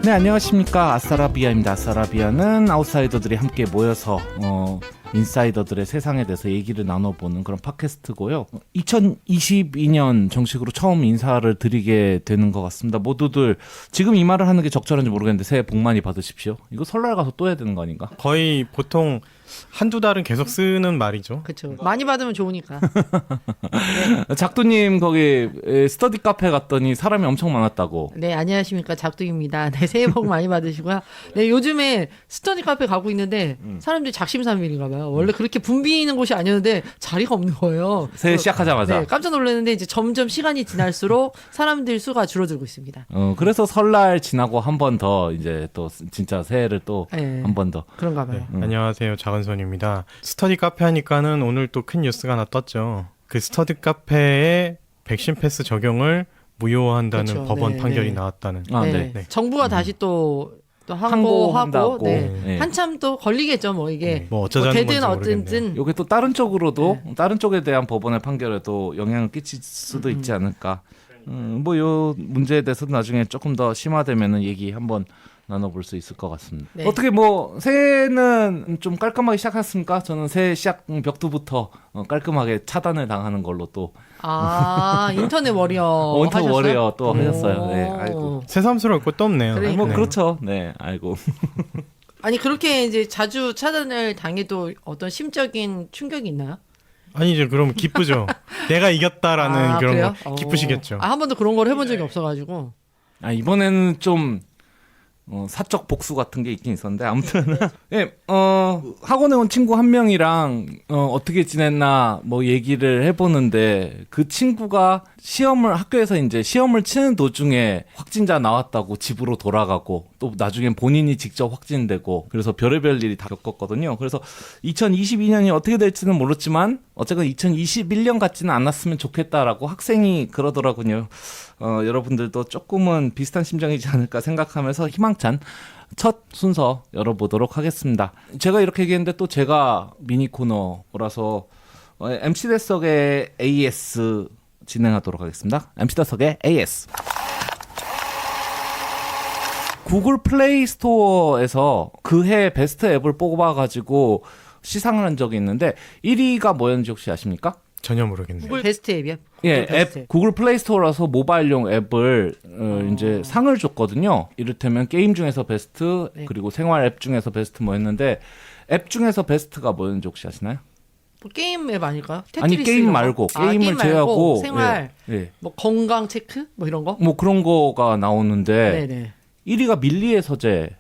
네, 안녕하십니까. 아싸라비아입니다. 아싸라비아는 아웃사이더들이 함께 모여서 인사이더들의 세상에 대해서 얘기를 나눠보는 그런 팟캐스트고요. 2022년 정식으로 처음 인사를 드리게 되는 것 같습니다. 모두들 지금 이 말을 하는 게 적절한지 모르겠는데 새해 복 많이 받으십시오. 이거 설날 가서 또 해야 되는 거 아닌가? 거의 보통 한두 달은 계속 쓰는 말이죠. 그렇죠. 많이 받으면 좋으니까. 작두님 거기 스터디 카페 갔더니 사람이 엄청 많았다고. 네, 안녕하십니까. 작두입니다. 네, 새해 복 많이 받으시고요. 네, 요즘에 스터디 카페 가고 있는데 사람들이 작심삼일인가 봐요. 원래 그렇게 붐비는 곳이 아니었는데 자리가 없는 거예요. 새해 시작하자마자. 네, 깜짝 놀랐는데 이제 점점 시간이 지날수록 사람들 수가 줄어들고 있습니다. 그래서 설날 지나고 한 번 더 이제 또 진짜 새해를 또 한 번 더. 그런가 봐요. 안녕하세요, 작은손입니다. 스터디 카페 하니까는 오늘 또 큰 뉴스가 하나 떴죠. 그 스터디 카페에 백신 패스 적용을 무효한다는 그렇죠. 법원 네, 판결이 네. 나왔다는. 아, 네. 네. 네. 정부가 다시 또 항고한다고. 항고하고 네. 네. 한참 또 걸리겠죠. 뭐 이게 뭐 어쩌자는 되든 건지 어쨌든 요게 또 다른 쪽으로도 다른 쪽에 대한 법원의 판결에도 영향을 끼칠 수도 있지 않을까. 뭐 요 문제에 대해서 나중에 조금 더 심화되면은 얘기 한번 나눠볼 수 있을 것 같습니다. 네. 어떻게 뭐 새해는 좀 깔끔하게 시작했습니까? 저는 새해 시작 벽두부터 깔끔하게 차단을 당하는 걸로 또 인터넷 워리어 원터 하셨어요? 워리어 또 하셨어요. 오. 네, 아이고. 새삼스러울 것도 없네요. 그래. 뭐 네. 그렇죠. 네, 아이고. 아니 그렇게 이제 자주 차단을 당해도 어떤 심적인 충격이 있나요? 아니죠. 그럼 기쁘죠. 내가 이겼다라는 그런 그래요? 거 기쁘시겠죠. 한 번도 그런 걸 해본 적이 없어가지고. 이번에는 좀 사적 복수 같은 게 있긴 있었는데 아무튼 예, 학원에 온 친구 한 명이랑 어떻게 지냈나 뭐 얘기를 해보는데 그 친구가 학교에서 이제 시험을 치는 도중에 확진자 나왔다고 집으로 돌아가고 또 나중엔 본인이 직접 확진되고 그래서 별의별 일이 다 겪었거든요. 그래서 2022년이 어떻게 될지는 모르지만 어쨌든 2021년 같지는 않았으면 좋겠다라고 학생이 그러더라고요. 여러분들도 조금은 비슷한 심정이지 않을까 생각하면서 희망찬 첫 순서 열어보도록 하겠습니다. 제가 이렇게 얘기했는데 또 제가 미니 코너라서 MC 대석의 AS 진행하도록 하겠습니다. MC 대석의 AS. 구글 플레이 스토어에서 그해 베스트 앱을 뽑아가지고 시상을 한 적이 있는데 1위가 뭐였는지 혹시 아십니까? 전혀 모르겠네요. 구글 베스트 앱이요? 예, 베스트 앱. 구글 플레이 스토어라서 모바일용 앱을 이제 상을 줬거든요. 이를테면 게임 중에서 베스트, 네. 그리고 생활 앱 중에서 베스트 뭐 했는데 앱 중에서 베스트가 뭐였는지 혹시 아시나요? 뭐 게임 앱 아닐까요? 아니 테트리스 게임 이런 거? 말고 게임 게임을 말고 제외하고 생활 예. 뭐 건강 체크 뭐 이런 거? 뭐 그런 거가 나오는데 네네. 1위가 밀리의 서재.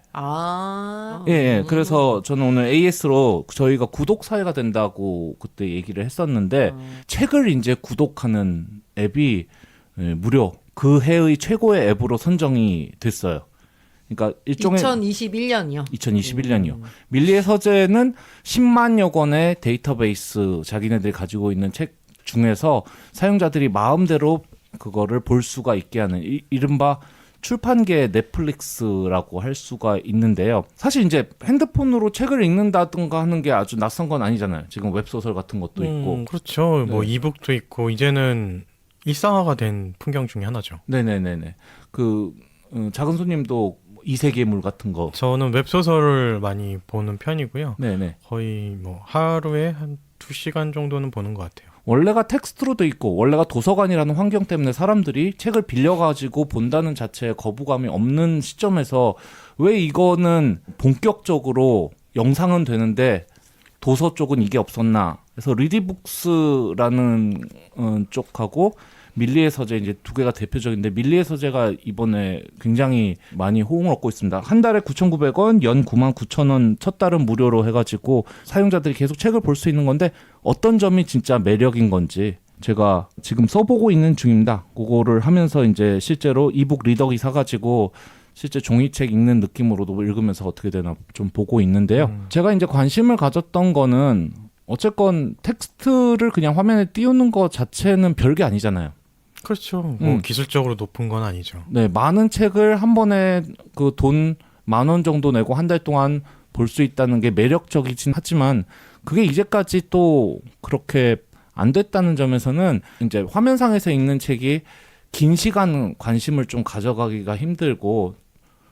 예. 그래서 저는 오늘 AS로 저희가 구독 사회가 된다고 그때 얘기를 했었는데 책을 이제 구독하는 앱이 무려 그 해의 최고의 앱으로 선정이 됐어요. 그러니까 일종의 2021년이요. 2021년이요. 밀리의 서재는 10만여 권의 데이터베이스 자기네들이 가지고 있는 책 중에서 사용자들이 마음대로 그거를 볼 수가 있게 하는 이른바 출판계의 넷플릭스라고 할 수가 있는데요. 사실 이제 핸드폰으로 책을 읽는다든가 하는 게 아주 낯선 건 아니잖아요. 지금 웹소설 같은 것도 있고. 그렇죠. 뭐 네. 이북도 있고 이제는 일상화가 된 풍경 중에 하나죠. 네네네네. 작은 손님도 이세계물 같은 거. 저는 웹소설을 많이 보는 편이고요. 네네. 거의 뭐 하루에 한 2시간 정도는 보는 것 같아요. 원래가 텍스트로 돼 있고 원래가 도서관이라는 환경 때문에 사람들이 책을 빌려가지고 본다는 자체에 거부감이 없는 시점에서 왜 이거는 본격적으로 영상은 되는데 도서 쪽은 이게 없었나. 그래서 리디북스라는 쪽하고 밀리의 서재 이제 두 개가 대표적인데 밀리의 서재가 이번에 굉장히 많이 호응을 얻고 있습니다. 한 달에 9,900원, 연 99,000원 첫 달은 무료로 해가지고 사용자들이 계속 책을 볼 수 있는 건데 어떤 점이 진짜 매력인 건지 제가 지금 써보고 있는 중입니다. 그거를 하면서 이제 실제로 이북 리더기 사가지고 실제 종이책 읽는 느낌으로도 읽으면서 어떻게 되나 좀 보고 있는데요. 제가 이제 관심을 가졌던 거는 어쨌건 텍스트를 그냥 화면에 띄우는 것 자체는 별게 아니잖아요. 그렇죠. 뭐 기술적으로 높은 건 아니죠. 네, 많은 책을 한 번에 그 돈 10,000원 정도 내고 한 달 동안 볼 수 있다는 게 매력적이긴 하지만 그게 이제까지 또 그렇게 안 됐다는 점에서는 이제 화면상에서 읽는 책이 긴 시간 관심을 좀 가져가기가 힘들고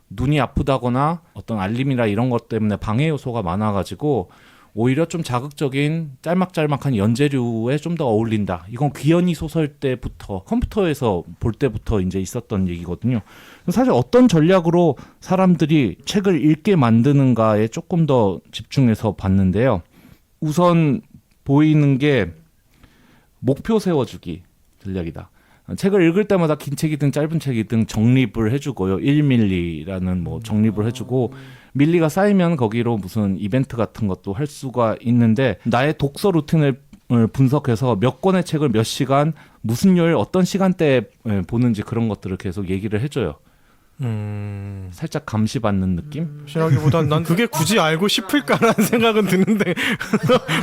눈이 아프다거나 어떤 알림이나 이런 것 때문에 방해 요소가 많아가지고 오히려 좀 자극적인 짤막짤막한 연재류에 좀 더 어울린다. 이건 귀현이 소설 때부터 컴퓨터에서 볼 때부터 이제 있었던 얘기거든요. 사실 어떤 전략으로 사람들이 책을 읽게 만드는가에 조금 더 집중해서 봤는데요. 우선 보이는 게 목표 세워주기 전략이다. 책을 읽을 때마다 긴 책이든 짧은 책이든 정립을 해주고요. 1밀리라는 뭐 정립을 해주고 밀리가 쌓이면 거기로 무슨 이벤트 같은 것도 할 수가 있는데 나의 독서 루틴을 분석해서 몇 권의 책을 몇 시간 무슨 요일 어떤 시간대에 보는지 그런 것들을 계속 얘기를 해줘요. 살짝 감시받는 느낌? 실하기보단 난 그게 굳이 알고 싶을까라는 생각은 드는데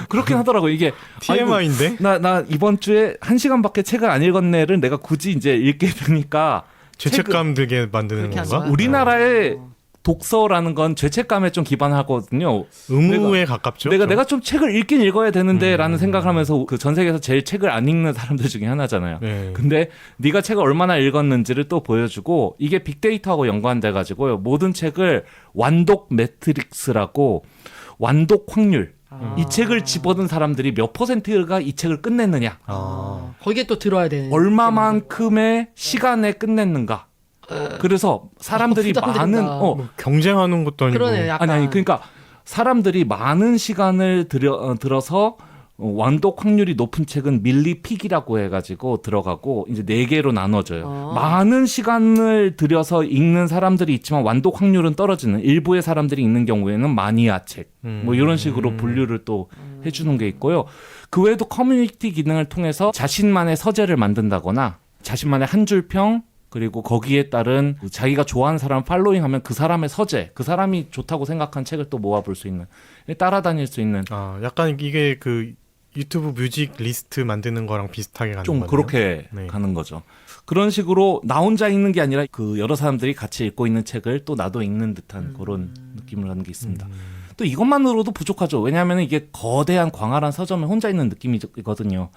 그렇긴 하더라고. 이게 TMI인데? 나 이번 주에 1시간밖에 책을 안 읽었네를 내가 굳이 이제 읽게 되니까 죄책감 들게 만드는 그렇게 하는 건가? 거야? 우리나라의 독서라는 건 죄책감에 좀 기반하거든요. 의무에 가깝죠. 내가 좀 책을 읽긴 읽어야 되는데라는 생각을 하면서 그 전 세계에서 제일 책을 안 읽는 사람들 중에 하나잖아요. 네. 근데 네가 책을 얼마나 읽었는지를 또 보여주고 이게 빅데이터하고 연관돼 가지고요. 모든 책을 완독 매트릭스라고 완독 확률 이 책을 집어든 사람들이 몇 %가 이 책을 끝냈느냐 거기에 또 들어야 되는 얼마만큼의 시간에 끝냈는가. 그래서 사람들이 부담된다. 많은 뭐 경쟁하는 것도 아니고. 그러네 약간 아니 그러니까 사람들이 많은 시간을 들어서 완독 확률이 높은 책은 밀리픽이라고 해가지고 들어가고 이제 4개로 나눠져요. 많은 시간을 들여서 읽는 사람들이 있지만 완독 확률은 떨어지는 일부의 사람들이 읽는 경우에는 마니아 책 뭐 이런 식으로 분류를 또 해주는 게 있고요. 그 외에도 커뮤니티 기능을 통해서 자신만의 서재를 만든다거나 자신만의 한 줄 평 그리고 거기에 따른 자기가 좋아하는 사람 팔로잉하면 그 사람의 서재, 그 사람이 좋다고 생각한 책을 또 모아볼 수 있는, 따라다닐 수 있는. 약간 이게 그 유튜브 뮤직 리스트 만드는 거랑 비슷하게 가는 좀 거네요. 그렇게 네. 가는 거죠. 그런 식으로 나 혼자 읽는 게 아니라 그 여러 사람들이 같이 읽고 있는 책을 또 나도 읽는 듯한 그런 느낌을 하는 게 있습니다. 또 이것만으로도 부족하죠. 왜냐하면 이게 거대한 광활한 서점에 혼자 있는 느낌이거든요.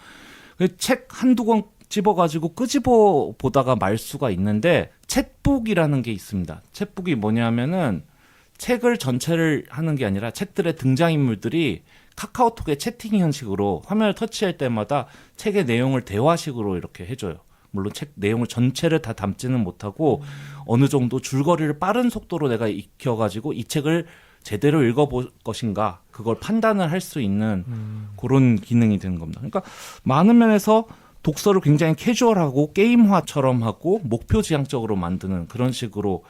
책 한두 권 집어가지고 끄집어 보다가 말 수가 있는데 챗북이라는 게 있습니다. 챗북이 뭐냐면은 책을 전체를 하는 게 아니라 책들의 등장인물들이 카카오톡의 채팅 형식으로 화면을 터치할 때마다 책의 내용을 대화식으로 이렇게 해줘요. 물론 책 내용을 전체를 다 담지는 못하고 어느 정도 줄거리를 빠른 속도로 내가 익혀가지고 이 책을 제대로 읽어볼 것인가 그걸 판단을 할 수 있는 그런 기능이 되는 겁니다. 그러니까 많은 면에서 독서를 굉장히 캐주얼하고 게임화처럼 하고 목표 지향적으로 만드는 그런 식으로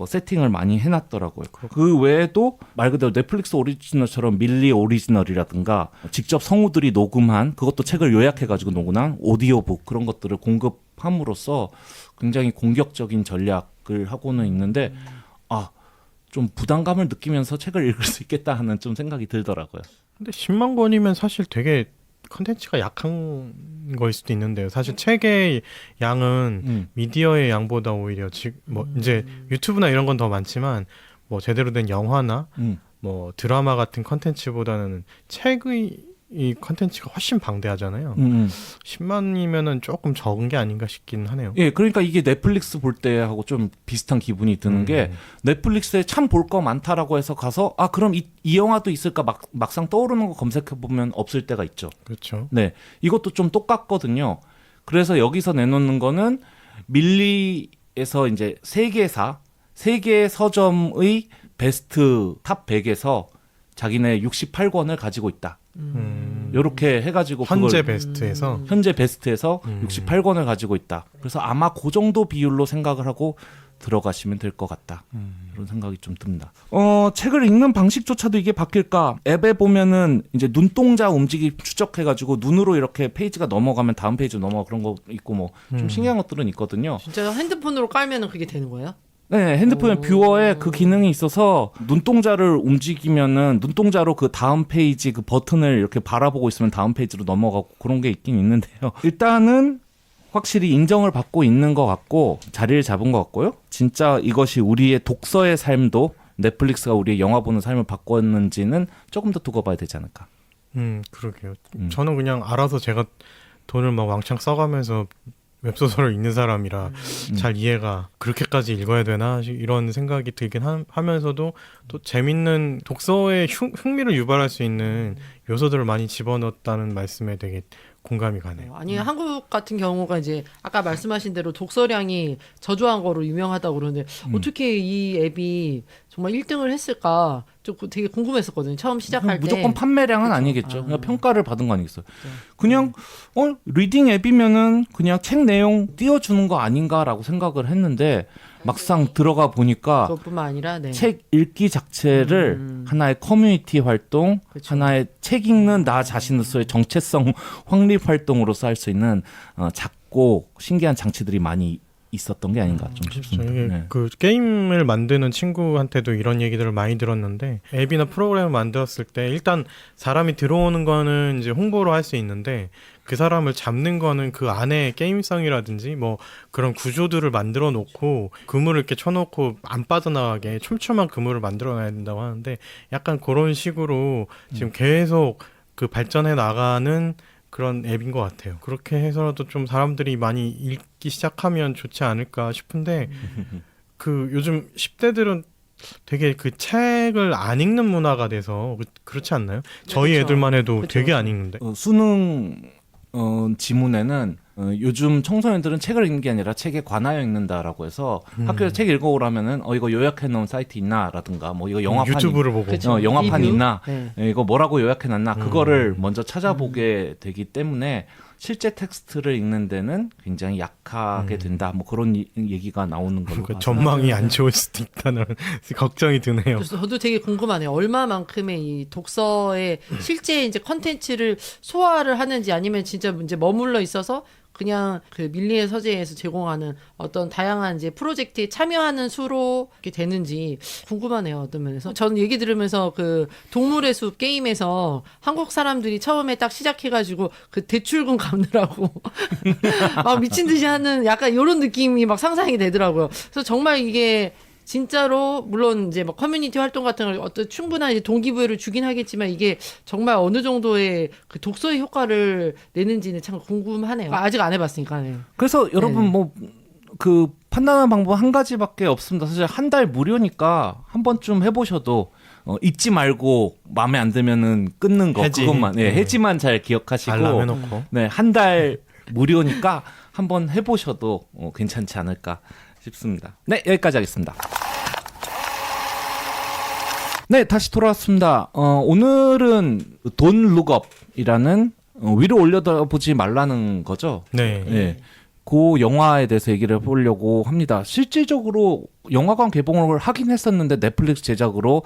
세팅을 많이 해놨더라고요. 그 외에도 말 그대로 넷플릭스 오리지널처럼 밀리 오리지널이라든가 직접 성우들이 녹음한 그것도 책을 요약해가지고 녹음한 오디오북 그런 것들을 공급함으로써 굉장히 공격적인 전략을 하고는 있는데 좀 부담감을 느끼면서 책을 읽을 수 있겠다 하는 좀 생각이 들더라고요. 근데 10만 권이면 사실 되게 컨텐츠가 약한 거일 수도 있는데요. 사실 책의 양은 미디어의 양보다 오히려 이제 유튜브나 이런 건 더 많지만 뭐 제대로 된 영화나 뭐 드라마 같은 컨텐츠보다는 책의 이 컨텐츠가 훨씬 방대하잖아요. 10만이면은 조금 적은 게 아닌가 싶긴 하네요. 예, 그러니까 이게 넷플릭스 볼 때하고 좀 비슷한 기분이 드는 게 넷플릭스에 참 볼 거 많다라고 해서 가서 그럼 이 영화도 있을까 막상 떠오르는 거 검색해 보면 없을 때가 있죠. 그렇죠. 네, 이것도 좀 똑같거든요. 그래서 여기서 내놓는 거는 밀리에서 이제 세계 서점의 베스트 탑 100에서 자기네 68권을 가지고 있다. 이렇게 해가지고 현재 베스트에서 현재 베스트에서 68권을 가지고 있다. 그래서 아마 그 정도 비율로 생각을 하고 들어가시면 될 것 같다. 그런 생각이 좀 듭니다. 책을 읽는 방식조차도 이게 바뀔까? 앱에 보면은 이제 눈동자 움직임 추적해가지고 눈으로 이렇게 페이지가 넘어가면 다음 페이지 넘어가 그런 거 있고 뭐 좀 신기한 것들은 있거든요. 진짜 핸드폰으로 깔면은 그게 되는 거예요? 네, 핸드폰 뷰어에 그 기능이 있어서 눈동자를 움직이면은 눈동자로 그 다음 페이지 그 버튼을 이렇게 바라보고 있으면 다음 페이지로 넘어가고 그런 게 있긴 있는데요. 일단은 확실히 인정을 받고 있는 것 같고 자리를 잡은 것 같고요. 진짜 이것이 우리의 독서의 삶도 넷플릭스가 우리의 영화 보는 삶을 바꿨는지는 조금 더 두고 봐야 되지 않을까. 그러게요. 저는 그냥 알아서 제가 돈을 막 왕창 써가면서 웹소설을 읽는 사람이라 잘 이해가 그렇게까지 읽어야 되나 이런 생각이 들긴 하면서도 또 재밌는 독서의 흥미를 유발할 수 있는 요소들을 많이 집어넣었다는 말씀에 되게 공감이 가네요. 아니 한국 같은 경우가 이제 아까 말씀하신 대로 독서량이 저조한 거로 유명하다고 그러는데 어떻게 이 앱이 정말 1등을 했을까 좀 되게 궁금했었거든요. 처음 시작할 때. 무조건 판매량은 그쵸. 아니겠죠. 그냥 평가를 받은 거 아니겠어요. 네. 그냥 리딩 앱이면은 그냥 책 내용 띄워주는 거 아닌가라고 생각을 했는데 막상 들어가 보니까 그것뿐만 아니라 네. 책 읽기 자체를 하나의 커뮤니티 활동, 그쵸. 하나의 책 읽는 나 자신으로서의 정체성 확립 활동으로서 할 수 있는 작고 신기한 장치들이 많이 있었던 게 아닌가 좀 싶습니다. 이게 네. 그 게임을 만드는 친구한테도 이런 얘기들을 많이 들었는데 앱이나 프로그램을 만들었을 때 일단 사람이 들어오는 거는 이제 홍보로 할 수 있는데 그 사람을 잡는 거는 그 안에 게임성이라든지 뭐 그런 구조들을 만들어 놓고 그물을 이렇게 쳐놓고 안 빠져나가게 촘촘한 그물을 만들어 놔야 된다고 하는데 약간 그런 식으로 지금 계속 그 발전해 나가는 그런 앱인 것 같아요. 그렇게 해서라도 좀 사람들이 많이 읽기 시작하면 좋지 않을까 싶은데 그 요즘 10대들은 되게 그 책을 안 읽는 문화가 돼서 그렇지 않나요? 저희 그쵸. 애들만 해도 그쵸. 되게 안 읽는데. 수능 지문에는 요즘 청소년들은 책을 읽는 게 아니라 책에 관하여 읽는다라고 해서 학교에서 책 읽어오라면은 이거 요약해 놓은 사이트 있나라든가 뭐 이거 영화판 유튜브를 보고. 그쵸. 영화판 리뷰? 있나 네. 이거 뭐라고 요약해 놨나 그거를 먼저 찾아보게 되기 때문에 실제 텍스트를 읽는 데는 굉장히 약하게 된다 뭐 그런 얘기가 나오는 걸로 그 봐서. 전망이 안 좋을 수도 있다는 걱정이 드네요. 그래서 저도 되게 궁금하네요. 얼마만큼의 이 독서의 실제 이제 컨텐츠를 소화를 하는지 아니면 진짜 이제 머물러 있어서 그냥 그 밀리의 서재에서 제공하는 어떤 다양한 이제 프로젝트에 참여하는 수로 이렇게 되는지 궁금하네요. 어떤 면에서. 저는 얘기 들으면서 그 동물의 숲 게임에서 한국 사람들이 처음에 딱 시작해가지고 그 대출금 갚느라고 막 미친 듯이 하는 약간 이런 느낌이 막 상상이 되더라고요. 그래서 정말 이게 진짜로 물론 이제 뭐 커뮤니티 활동 같은 걸 어떤 충분한 이제 동기부여를 주긴 하겠지만 이게 정말 어느 정도의 그 독서의 효과를 내는지는 참 궁금하네요. 아직 안 해봤으니까. 네. 그래서 여러분 네. 뭐 그 판단하는 방법 한 가지밖에 없습니다. 사실 한 달 무료니까 한 번쯤 해보셔도 잊지 말고 마음에 안 들면은 끊는 거 해지. 그것만 해지만 잘 기억하시고 알람해놓고. 네, 한 달 무료니까 한번 해보셔도 괜찮지 않을까 싶습니다. 네, 여기까지 하겠습니다. 네, 다시 돌아왔습니다. 오늘은 돈 룩업이라는 위로 올려다보지 말라는 거죠. 네. 네. 그 영화에 대해서 얘기를 해보려고 합니다. 실질적으로 영화관 개봉을 하긴 했었는데 넷플릭스 제작으로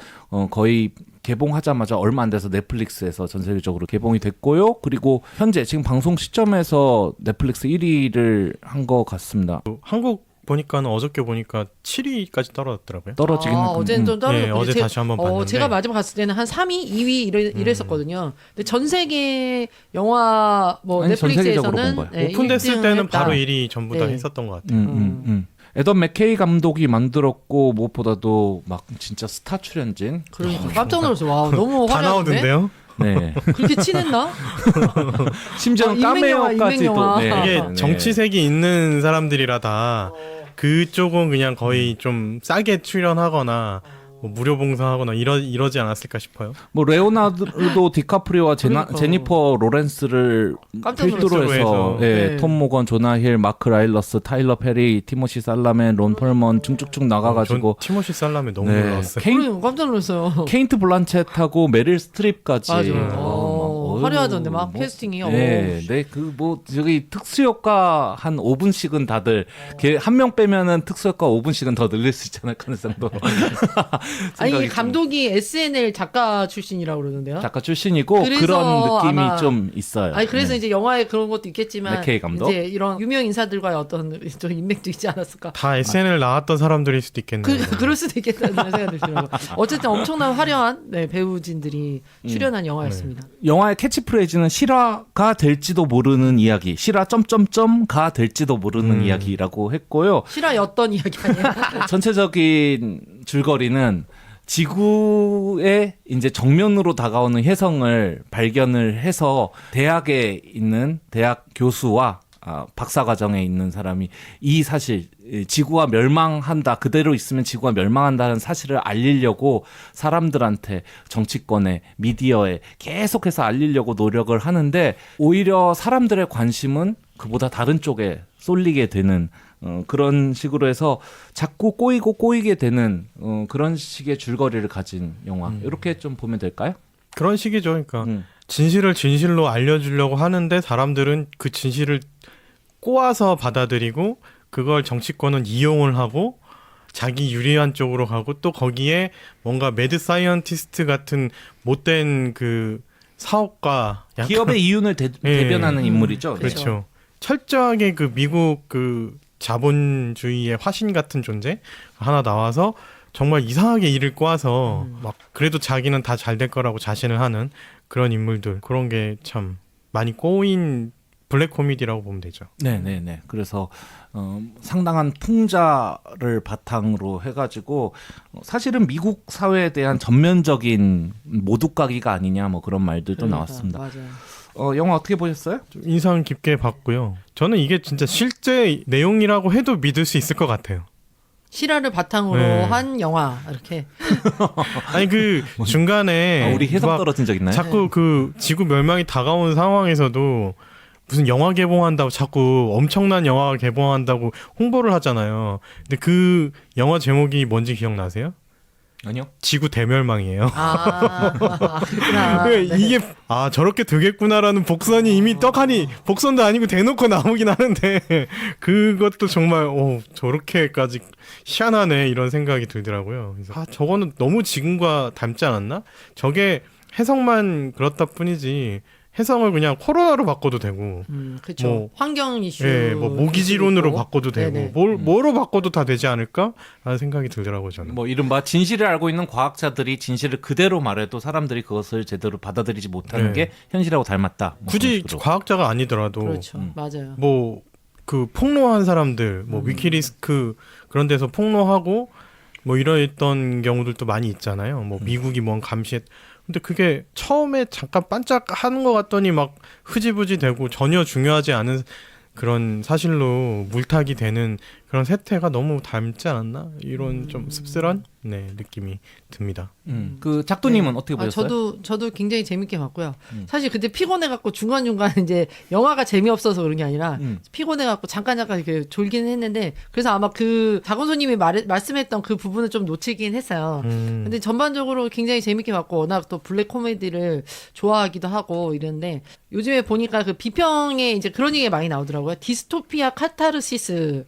거의 개봉하자마자 얼마 안 돼서 넷플릭스에서 전 세계적으로 개봉이 됐고요. 그리고 현재 지금 방송 시점에서 넷플릭스 1위를 한 것 같습니다. 한국 보니까는 어저께 보니까 7위까지 떨어졌더라고요. 떨어지긴 어제는 좀 떨어졌고 네, 어제 다시 한번 봤는데. 제가 마지막 갔을 때는 한 3위, 2위 이랬었거든요. 근데 전 세계 영화 뭐 아니, 전 세계적으로 넷플릭스에서는 본 거예요. 오픈됐을 1등 때는 했다. 바로 1위 전부 다 네. 했었던 것 같아요. 애덤 맥케이 감독이 만들었고 무엇보다도 막 진짜 스타 출연진. 그러니까 깜짝 놀랐어요. 와, 너무 다 화려한데. 나오던데요? 네. 그렇게 친했나? 심지어 인맥영화, 까메오까지도. 인맥영화. 네. 이게 네. 정치색이 있는 사람들이라 다 그쪽은 그냥 거의 좀 싸게 출연하거나 뭐 무료 봉사하거나 이러지 않았을까 싶어요. 뭐 레오나르도 디카프리오와 그러니까. 제니퍼 로렌스를 깜짝 필두로 놀랐어요. 해서 네. 톰 모건, 조나 힐, 마크 라일러스, 타일러 페리, 티모시 살라멘, 론 펄먼 쭉쭉쭉 나가가지고 전 티모시 살라메 너무 네. 놀랐어요. 그러니까 깜짝 놀랐어요. 케인트 블란쳇하고 메릴 스트립까지 맞아요. 화려하던데 막 캐스팅이. 네, 그 뭐 저기 특수효과 한 5분씩은 다들 한 명 빼면은 특수효과 5분씩은 더 늘릴 수 있지 않을까 하는 정도. 아니 생각이 감독이 SNL 작가 출신이라고 그러는데요. 작가 출신이고 그래서 그런 느낌이 아마- 좀 있어요. 아니 그래서 네. 이제 영화에 그런 것도 있겠지만 맥케이 감독? 이제 이런 유명 인사들과의 어떤 좀 인맥도 있지 않았을까. 다 SNL 나왔던 사람들일 수도 있겠네요. 그럴 수도 있겠다는 생각이 들더라고요. 어쨌든 엄청난 화려한 배우진들이 출연한 영화였습니다. 영화의 캐치프레이즈는 실화가 될지도 모르는 이야기, 실화 점점점가 될지도 모르는 이야기라고 했고요. 실화였던 이야기 아니야? 전체적인 줄거리는 지구의 이제 정면으로 다가오는 혜성을 발견을 해서 대학에 있는 대학 교수와 박사 과정에 있는 사람이 이 사실 지구가 멸망한다 그대로 있으면 지구가 멸망한다는 사실을 알리려고 사람들한테 정치권에 미디어에 계속해서 알리려고 노력을 하는데 오히려 사람들의 관심은 그보다 다른 쪽에 쏠리게 되는 그런 식으로 해서 자꾸 꼬이게 되는 그런 식의 줄거리를 가진 영화 이렇게 좀 보면 될까요? 그런 식이죠. 그러니까 진실을 진실로 알려주려고 하는데 사람들은 그 진실을 꼬아서 받아들이고 그걸 정치권은 이용을 하고 자기 유리한 쪽으로 가고 또 거기에 뭔가 매드 사이언티스트 같은 못된 그 사업가 기업의 이윤을 대변하는 인물이죠. 그렇죠. 철저하게 그 미국 그 자본주의의 화신 같은 존재 하나 나와서 정말 이상하게 일을 꼬아서 막 그래도 자기는 다 잘 될 거라고 자신을 하는 그런 인물들 그런 게 참 많이 꼬인 블랙 코미디라고 보면 되죠. 네네네. 그래서 상당한 풍자를 바탕으로 해가지고 사실은 미국 사회에 대한 전면적인 모두까기가 아니냐 뭐 그런 말들도 나왔습니다. 맞아요. 영화 어떻게 보셨어요? 좀 인상 깊게 봤고요. 저는 이게 진짜 실제 내용이라고 해도 믿을 수 있을 것 같아요. 실화를 바탕으로 네. 한 영화 이렇게. 아니 그 중간에 우리 해석 막 떨어진 적 있나요? 자꾸 그 지구 멸망이 다가온 상황에서도 무슨 영화 개봉한다고 자꾸 엄청난 영화 개봉한다고 홍보를 하잖아요. 근데 그 영화 제목이 뭔지 기억나세요? 아니요. 지구 대멸망이에요. 그렇구나. 네. 이게 저렇게 되겠구나라는 복선이 이미 떡하니 복선도 아니고 대놓고 나오긴 하는데 그것도 정말 저렇게까지 희한하네 이런 생각이 들더라고요. 그래서 저거는 너무 지금과 닮지 않았나? 저게 해석만 그렇다 뿐이지 해석을 그냥 코로나로 바꿔도 되고 그렇죠. 뭐, 환경 이슈. 뭐 모기지론으로 바꿔도 되고 네네. 뭐로 바꿔도 다 되지 않을까라는 생각이 들더라고요. 저는. 뭐 이른바 진실을 알고 있는 과학자들이 진실을 그대로 말해도 사람들이 그것을 제대로 받아들이지 못하는 네. 게 현실하고 닮았다. 뭐 굳이 그런 식으로. 과학자가 아니더라도 그렇죠. 맞아요. 뭐 그 폭로한 사람들 뭐 위키리스크 그런 데서 폭로하고 뭐 이러했던 경우들도 많이 있잖아요. 뭐 미국이 뭔 감시했 근데 그게 처음에 잠깐 반짝하는 것 같더니 막 흐지부지 되고 전혀 중요하지 않은 그런 사실로 물타기 되는 그런 세태가 너무 닮지 않았나? 이런 좀 씁쓸한 느낌이 듭니다. 그 작두님은 어떻게 보셨어요? 저도 굉장히 재밌게 봤고요. 사실 그때 피곤해갖고 중간중간 이제 영화가 재미없어서 그런 게 아니라 피곤해갖고 잠깐 이렇게 졸기는 했는데 그래서 아마 그 박원소님이 말씀했던 그 부분을 좀 놓치긴 했어요. 근데 전반적으로 굉장히 재밌게 봤고 워낙 또 블랙 코미디를 좋아하기도 하고 이랬는데 요즘에 보니까 그 비평에 이제 그런 얘기가 많이 나오더라고요. 디스토피아 카타르시스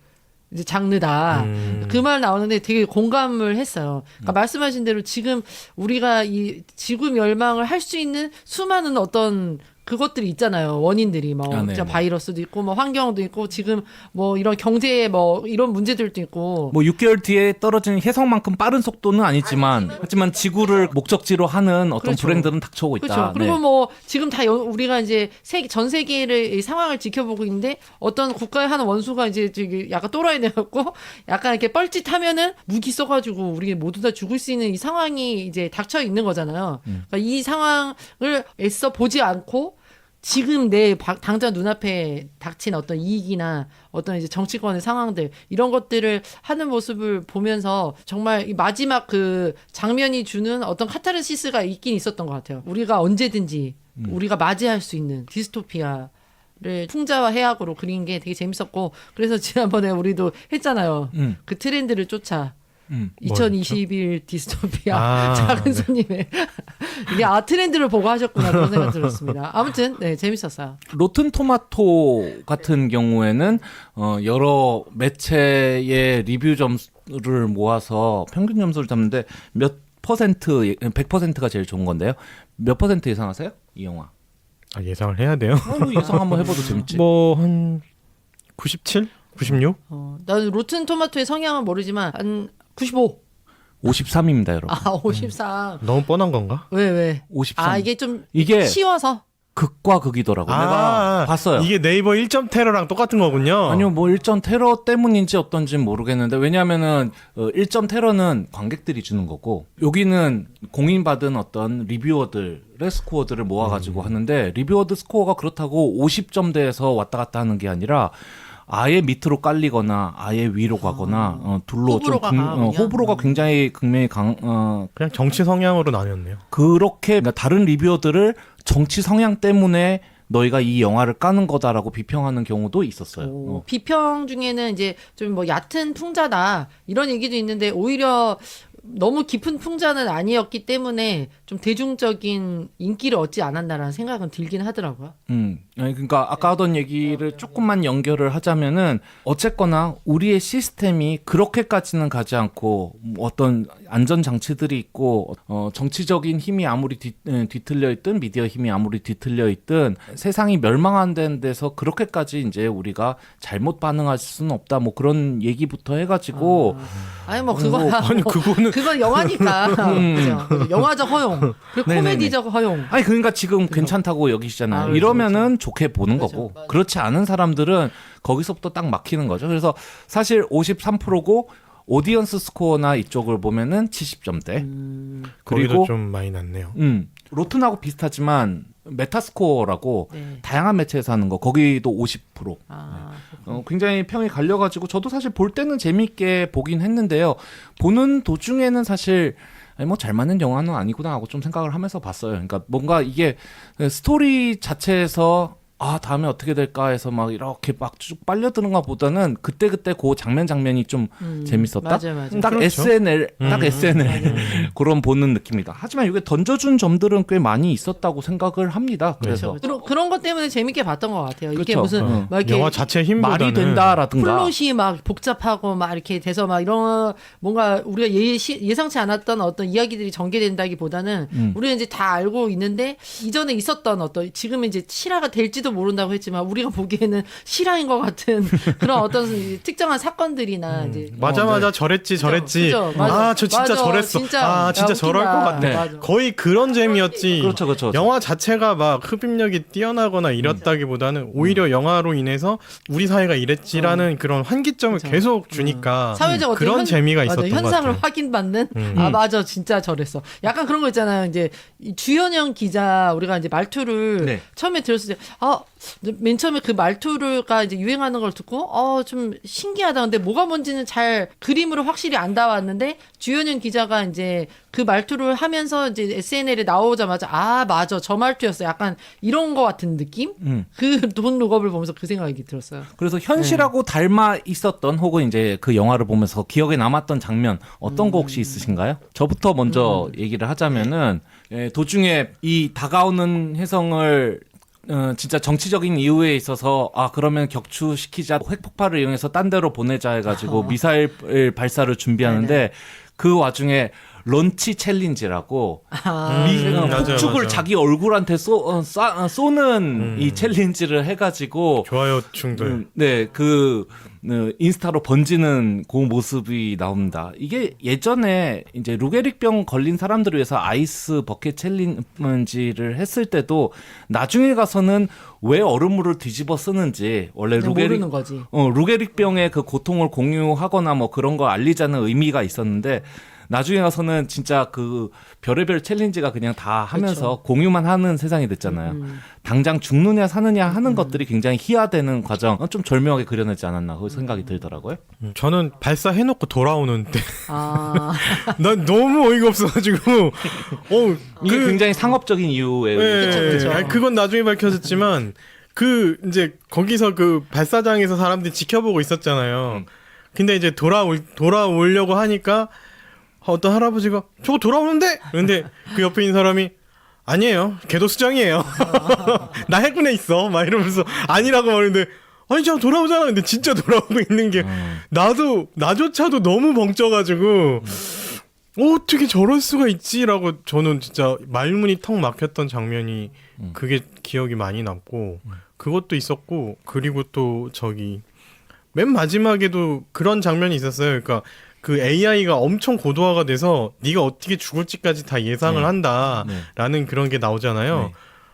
이제 장르다. 그 말 나오는데 되게 공감을 했어요. 그러니까 말씀하신 대로 지금 우리가 이 지구 멸망을 할 수 있는 수많은 어떤 그것들이 있잖아요. 원인들이 뭐 진짜 바이러스도 있고 뭐 환경도 있고 지금 뭐 이런 경제 뭐 이런 문제들도 있고 뭐 6개월 뒤에 떨어지는 해성만큼 빠른 속도는 아니지만 하지만 지구를 목적지로 하는 어떤 그렇죠. 불행들은 닥쳐오고 있다. 그렇죠. 그리고 뭐 지금 다 우리가 이제 전 세계를 이 상황을 지켜보고 있는데 어떤 국가의 한 원수가 이제 약간 또라이 내갖고 약간 이렇게 뻘짓하면은 무기 써가지고 우리 모두 다 죽을 수 있는 이 상황이 이제 닥쳐 있는 거잖아요. 그러니까 이 상황을 애써 보지 않고 지금 내 당장 눈앞에 닥친 어떤 이익이나 어떤 이제 정치권의 상황들 이런 것들을 하는 모습을 보면서 정말 이 마지막 그 장면이 주는 어떤 카타르시스가 있긴 있었던 것 같아요. 우리가 언제든지 우리가 맞이할 수 있는 디스토피아를 풍자와 해악으로 그린 게 되게 재밌었고 그래서 지난번에 우리도 했잖아요. 그 트렌드를 쫓아 2021 디스토피아 작은 손님의 이게 트렌드를 보고 하셨구나 그런 생각 들었습니다. 아무튼 재밌었어요. 로튼 토마토 같은 경우에는 여러 매체의 리뷰 점수를 모아서 평균 점수를 잡는데 몇 퍼센트 100%가 제일 좋은 건데요. 몇 퍼센트 예상하세요? 이 영화. 예상을 해야 돼요. 예상 한번 해봐도 재밌지. 뭐 한 97? 96? 나는 로튼 토마토의 성향은 모르지만 한 95. 53입니다, 여러분. 53. 너무 뻔한 건가? 왜? 53. 이게 좀 이게 쉬워서. 극과 극이더라고요. 내가 봤어요. 이게 네이버 1점 테러랑 똑같은 거군요. 아니요, 뭐 1점 테러 때문인지 어떤지는 모르겠는데, 왜냐하면은 1점 테러는 관객들이 주는 거고, 여기는 공인받은 어떤 리뷰어들의 스코어들을 모아가지고 하는데, 리뷰어드 스코어가 그렇다고 50점대에서 왔다 갔다 하는 게 아니라 아예 밑으로 깔리거나 아예 위로 가거나 둘로 좀 호불호가 강하군요. 호불호가 굉장히 극명히 그냥 정치 성향으로 나뉘었네요. 그렇게 그러니까 다른 리뷰어들을 정치 성향 때문에 너희가 이 영화를 까는 거다라고 비평하는 경우도 있었어요. 오, 비평 중에는 이제 좀 뭐 얕은 풍자다 이런 얘기도 있는데 오히려 너무 깊은 풍자는 아니었기 때문에 좀 대중적인 인기를 얻지 않았나라는 생각은 들긴 하더라고요. 아니, 그러니까 아까 하던 얘기를 조금만 연결을 하자면은 어쨌거나 우리의 시스템이 그렇게까지는 가지 않고 어떤 안전 장치들이 있고 정치적인 힘이 아무리 뒤틀려 있든 미디어 힘이 아무리 뒤틀려 있든 세상이 멸망한다는 데서 그렇게까지 이제 우리가 잘못 반응할 수는 없다 뭐 그런 얘기부터 해가지고 아니 뭐 그거야. 아니 그건 영화니까. 그죠? 영화적 허용. 그리고 네네네. 코미디적 허용. 아니 그러니까 지금 괜찮다고 여기시잖아요. 아, 그렇죠, 이러면은 좋게 보는 그렇죠. 거고 맞아요. 그렇지 않은 사람들은 거기서부터 딱 막히는 거죠. 그래서 사실 53%고 오디언스 스코어나 이쪽을 보면은 70점대. 거기도 그리고 좀 많이 났네요. 로튼하고 비슷하지만 메타스코어라고 네. 다양한 매체에서 하는 거 거기도 50%. 아, 굉장히 평이 갈려가지고 저도 사실 볼 때는 재미있게 보긴 했는데요. 보는 도중에는 사실 아니 뭐 잘 맞는 영화는 아니구나 하고 좀 생각을 하면서 봤어요. 그러니까 뭔가 이게 스토리 자체에서 아 다음에 어떻게 될까 해서 막 이렇게 막 쭉 빨려드는 것보다는 그때그때 그 장면이 좀 재밌었다. 맞아요. 딱 그렇죠. SNL 그런 보는 느낌이다. 하지만 이게 던져준 점들은 꽤 많이 있었다고 생각을 합니다. 그래서 그런 것 때문에 재밌게 봤던 것 같아요. 이게 그렇죠. 무슨 막 이렇게 영화 자체 힘보다는 말이 된다라든가 플롯이 막 복잡하고 막 이렇게 돼서 막 이런 뭔가 우리가 예상치 않았던 어떤 이야기들이 전개된다기보다는 우리는 이제 다 알고 있는데 이전에 있었던 어떤 지금 이제 실화가 될지도 모른다고 했지만 우리가 보기에는 실화인 것 같은 그런 어떤 특정한 사건들이나 이제 맞아 저랬지 그죠? 맞아. 아 저 진짜 맞아. 저랬어. 진짜, 아 진짜 야, 저럴 웃긴다. 것 같아. 네. 맞아. 거의 그런 재미였지. 그렇죠. 영화 자체가 막 흡입력이 뛰어나거나 이랬다기보다는 오히려 영화로 인해서 우리 사회가 이랬지라는 그런 환기점을 그쵸. 계속 주니까 사회적 어떤 그런 재미가 맞아, 있었던 것 현상을 같아요. 확인받는 아 맞아 진짜 저랬어 약간 그런 거 있잖아요. 이제 이 주현영 기자 우리가 이제 말투를 네. 처음에 들었을 때 맨 처음에 그 말투가 이제 유행하는 걸 듣고 좀 신기하다. 근데 뭐가 뭔지는 잘 그림으로 확실히 안 나왔는데 주현영 기자가 이제 그 말투를 하면서 이제 SNL에 나오자마자 아 맞아 저 말투였어. 약간 이런 거 같은 느낌? 그 돈 룩업을 보면서 그 생각이 들었어요. 그래서 현실하고 닮아 있었던 혹은 이제 그 영화를 보면서 기억에 남았던 장면 어떤 거 혹시 있으신가요? 저부터 먼저 얘기를 하자면은 도중에 이 다가오는 혜성을 진짜 정치적인 이유에 있어서 그러면 격추시키자 핵폭발을 이용해서 딴 데로 보내자 해가지고 미사일 발사를 준비하는데 그 와중에 런치 챌린지라고 폭죽을 맞아. 자기 얼굴한테 쏘는 이 챌린지를 해가지고 좋아요충들 인스타로 번지는 그 모습이 나옵니다. 이게 예전에 이제 루게릭병 걸린 사람들을 위해서 아이스 버켓 챌린지를 했을 때도 나중에 가서는 왜 얼음물을 뒤집어 쓰는지 원래 모르는 거지. 루게릭병의 그 고통을 공유하거나 뭐 그런 걸 알리자는 의미가 있었는데 나중에 가서는 진짜 그 별의별 챌린지가 그냥 다 하면서 그렇죠. 공유만 하는 세상이 됐잖아요. 당장 죽느냐 사느냐 하는 것들이 굉장히 희화되는 과정, 좀 절묘하게 그려내지 않았나 그 생각이 들더라고요. 저는 발사해놓고 돌아오는데 아 난 너무 어이가 없어가지고 이게 굉장히 상업적인 이유에 그쵸. 아니, 그건 나중에 밝혀졌지만 이제 거기서 그 발사장에서 사람들이 지켜보고 있었잖아요. 근데 이제 돌아오려고 하니까 어떤 할아버지가 저거 돌아오는데? 근데 그 옆에 있는 사람이 아니에요. 걔도 수정이에요. 나 해군에 있어. 막 이러면서 아니라고 말했는데 아니 저 돌아오잖아. 근데 진짜 돌아오고 있는 게 나조차도 너무 벙쪄가지고 어떻게 저럴 수가 있지라고 저는 진짜 말문이 턱 막혔던 장면이 그게 기억이 많이 남고 그것도 있었고 그리고 또 맨 마지막에도 그런 장면이 있었어요. 그러니까 그 AI가 엄청 고도화가 돼서 네가 어떻게 죽을지까지 다 예상을 한다라는 그런 게 나오잖아요.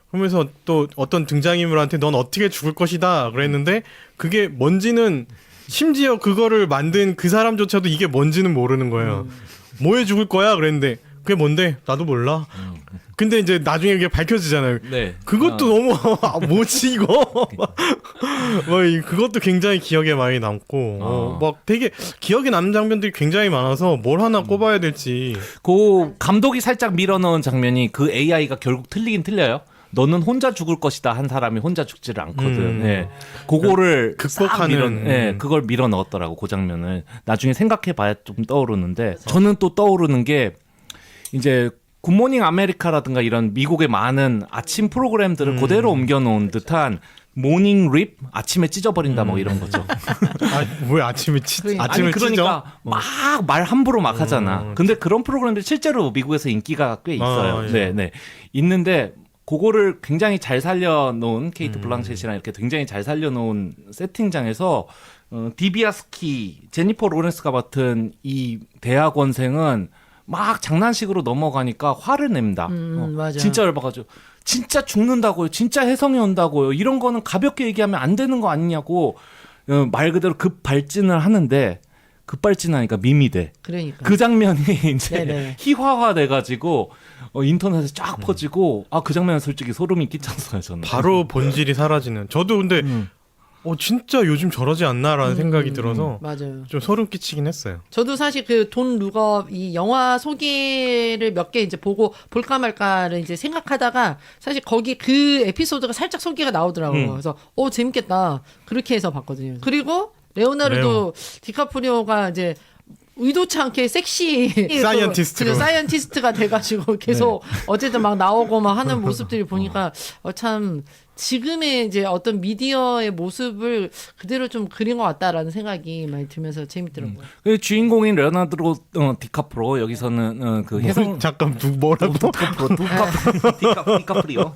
그러면서 또 어떤 등장인물한테 넌 어떻게 죽을 것이다 그랬는데 그게 뭔지는 심지어 그거를 만든 그 사람조차도 이게 뭔지는 모르는 거예요. 뭐해 죽을 거야 그랬는데 그게 뭔데? 나도 몰라. 근데 이제 나중에 그게 밝혀지잖아요. 네. 그것도 너무 뭐지 이거? 그것도 굉장히 기억에 많이 남고 막 되게 기억에 남는 장면들이 굉장히 많아서 뭘 하나 꼽아야 될지. 그 감독이 살짝 밀어넣은 장면이 그 AI가 결국 틀리긴 틀려요. 너는 혼자 죽을 것이다 한 사람이 혼자 죽지를 않거든. 예. 그거를 극복하는 그걸 밀어 넣었더라고 그 장면을. 나중에 생각해봐야 좀 떠오르는데 저는 또 떠오르는 게 이제 굿모닝 아메리카라든가 이런 미국의 많은 아침 프로그램들을 그대로 옮겨놓은 듯한 모닝 립 아침에 찢어버린다 뭐 이런 거죠. 왜 아침에 아침을 그러니까 막 말 함부로 막 하잖아. 근데 그런 프로그램들이 실제로 미국에서 인기가 꽤 있어요. 예. 네. 있는데 그거를 굉장히 잘 살려놓은 케이트 블랑쳇이랑 이렇게 굉장히 잘 살려놓은 세팅장에서 디비아스키, 제니퍼 로렌스가 맡은 이 대학원생은 막 장난식으로 넘어가니까 화를 냅니다. 맞아. 진짜 열받아가지고 진짜 죽는다고요. 진짜 혜성이 온다고요. 이런 거는 가볍게 얘기하면 안 되는 거 아니냐고 말 그대로 급발진을 하는데 급발진하니까 밈이 돼. 그러니까. 그 장면이 이제 네네. 희화화돼가지고 인터넷에 쫙 퍼지고 그 장면은 솔직히 소름이 끼쳤어요 저는. 바로 본질이 사라지는. 저도 근데 진짜 요즘 저러지 않나라는 생각이 들어서 맞아요. 좀 소름 끼치긴 했어요. 저도 사실 그 돈 룩업 이 영화 소개를 몇 개 이제 보고 볼까 말까를 이제 생각하다가 사실 거기 그 에피소드가 살짝 소개가 나오더라고요. 그래서 재밌겠다 그렇게 해서 봤거든요. 그리고 레오나르도 디카프리오가 이제 의도치 않게 섹시 사이언티스트로. 사이언티스트가 돼가지고 계속 어쨌든 막 나오고 막 하는 모습들이 보니까 참 지금의 이제 어떤 미디어의 모습을 그대로 좀 그린 것 같다라는 생각이 많이 들면서 재밌더라고요. 그 주인공인 레오나르도 디카프로 여기서는 그 혜성 잠깐 뭐라고? 디카프리오.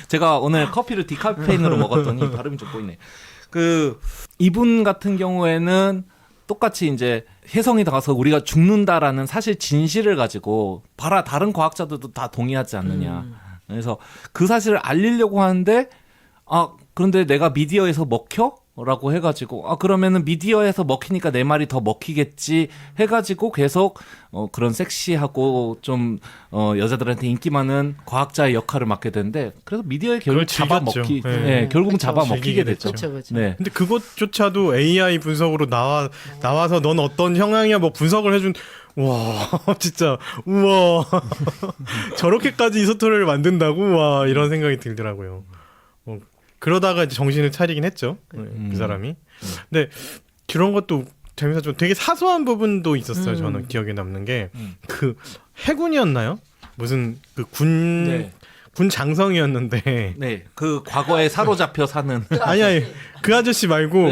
제가 오늘 커피를 디카페인으로 먹었더니 발음이 좀 보이네. 그 이분 같은 경우에는 똑같이 이제 혜성이 나가서 우리가 죽는다라는 사실 진실을 가지고 봐라 다른 과학자들도 다 동의하지 않느냐. 그래서 그 사실을 알리려고 하는데 그런데 내가 미디어에서 먹혀? 라고 해가지고 그러면은 미디어에서 먹히니까 내 말이 더 먹히겠지 해가지고 계속 그런 섹시하고 좀 여자들한테 인기 많은 과학자의 역할을 맡게 되는데 그래서 미디어에 결국 즐겼죠. 결국은 잡아먹히게 됐죠. 그렇죠. 네. 근데 그것조차도 AI 분석으로 나와서 넌 어떤 형향이야 뭐 분석을 해준. 와 진짜 우와 저렇게까지 이소토를 만든다고 와 이런 생각이 들더라고요. 그러다가 이제 정신을 차리긴 했죠. 그 사람이. 근데 그런 것도 재밌어 좀 되게 사소한 부분도 있었어요. 저는 기억에 남는 게 그 해군이었나요? 무슨 그 군 장성이었는데. 네. 그 과거에 사로잡혀 사는. 아니 그 아저씨 말고.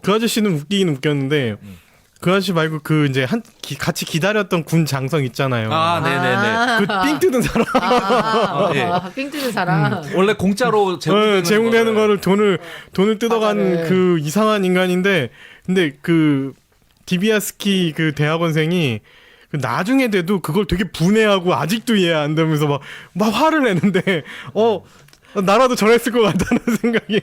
그 아저씨는 웃기긴 웃겼는데. 그 아저씨 말고 그 이제 같이 기다렸던 군 장성 있잖아요. 네네네. 그 삥 뜯은 사람. 삥 뜯은 사람. 원래 공짜로 제공되는 거를 돈을 뜯어간 그 이상한 인간인데, 근데 그 디비아스키 그 대학원생이 나중에 돼도 그걸 되게 분해하고 아직도 이해 안 되면서 막 화를 내는데, 나라도 저랬을 것 같다는 생각이.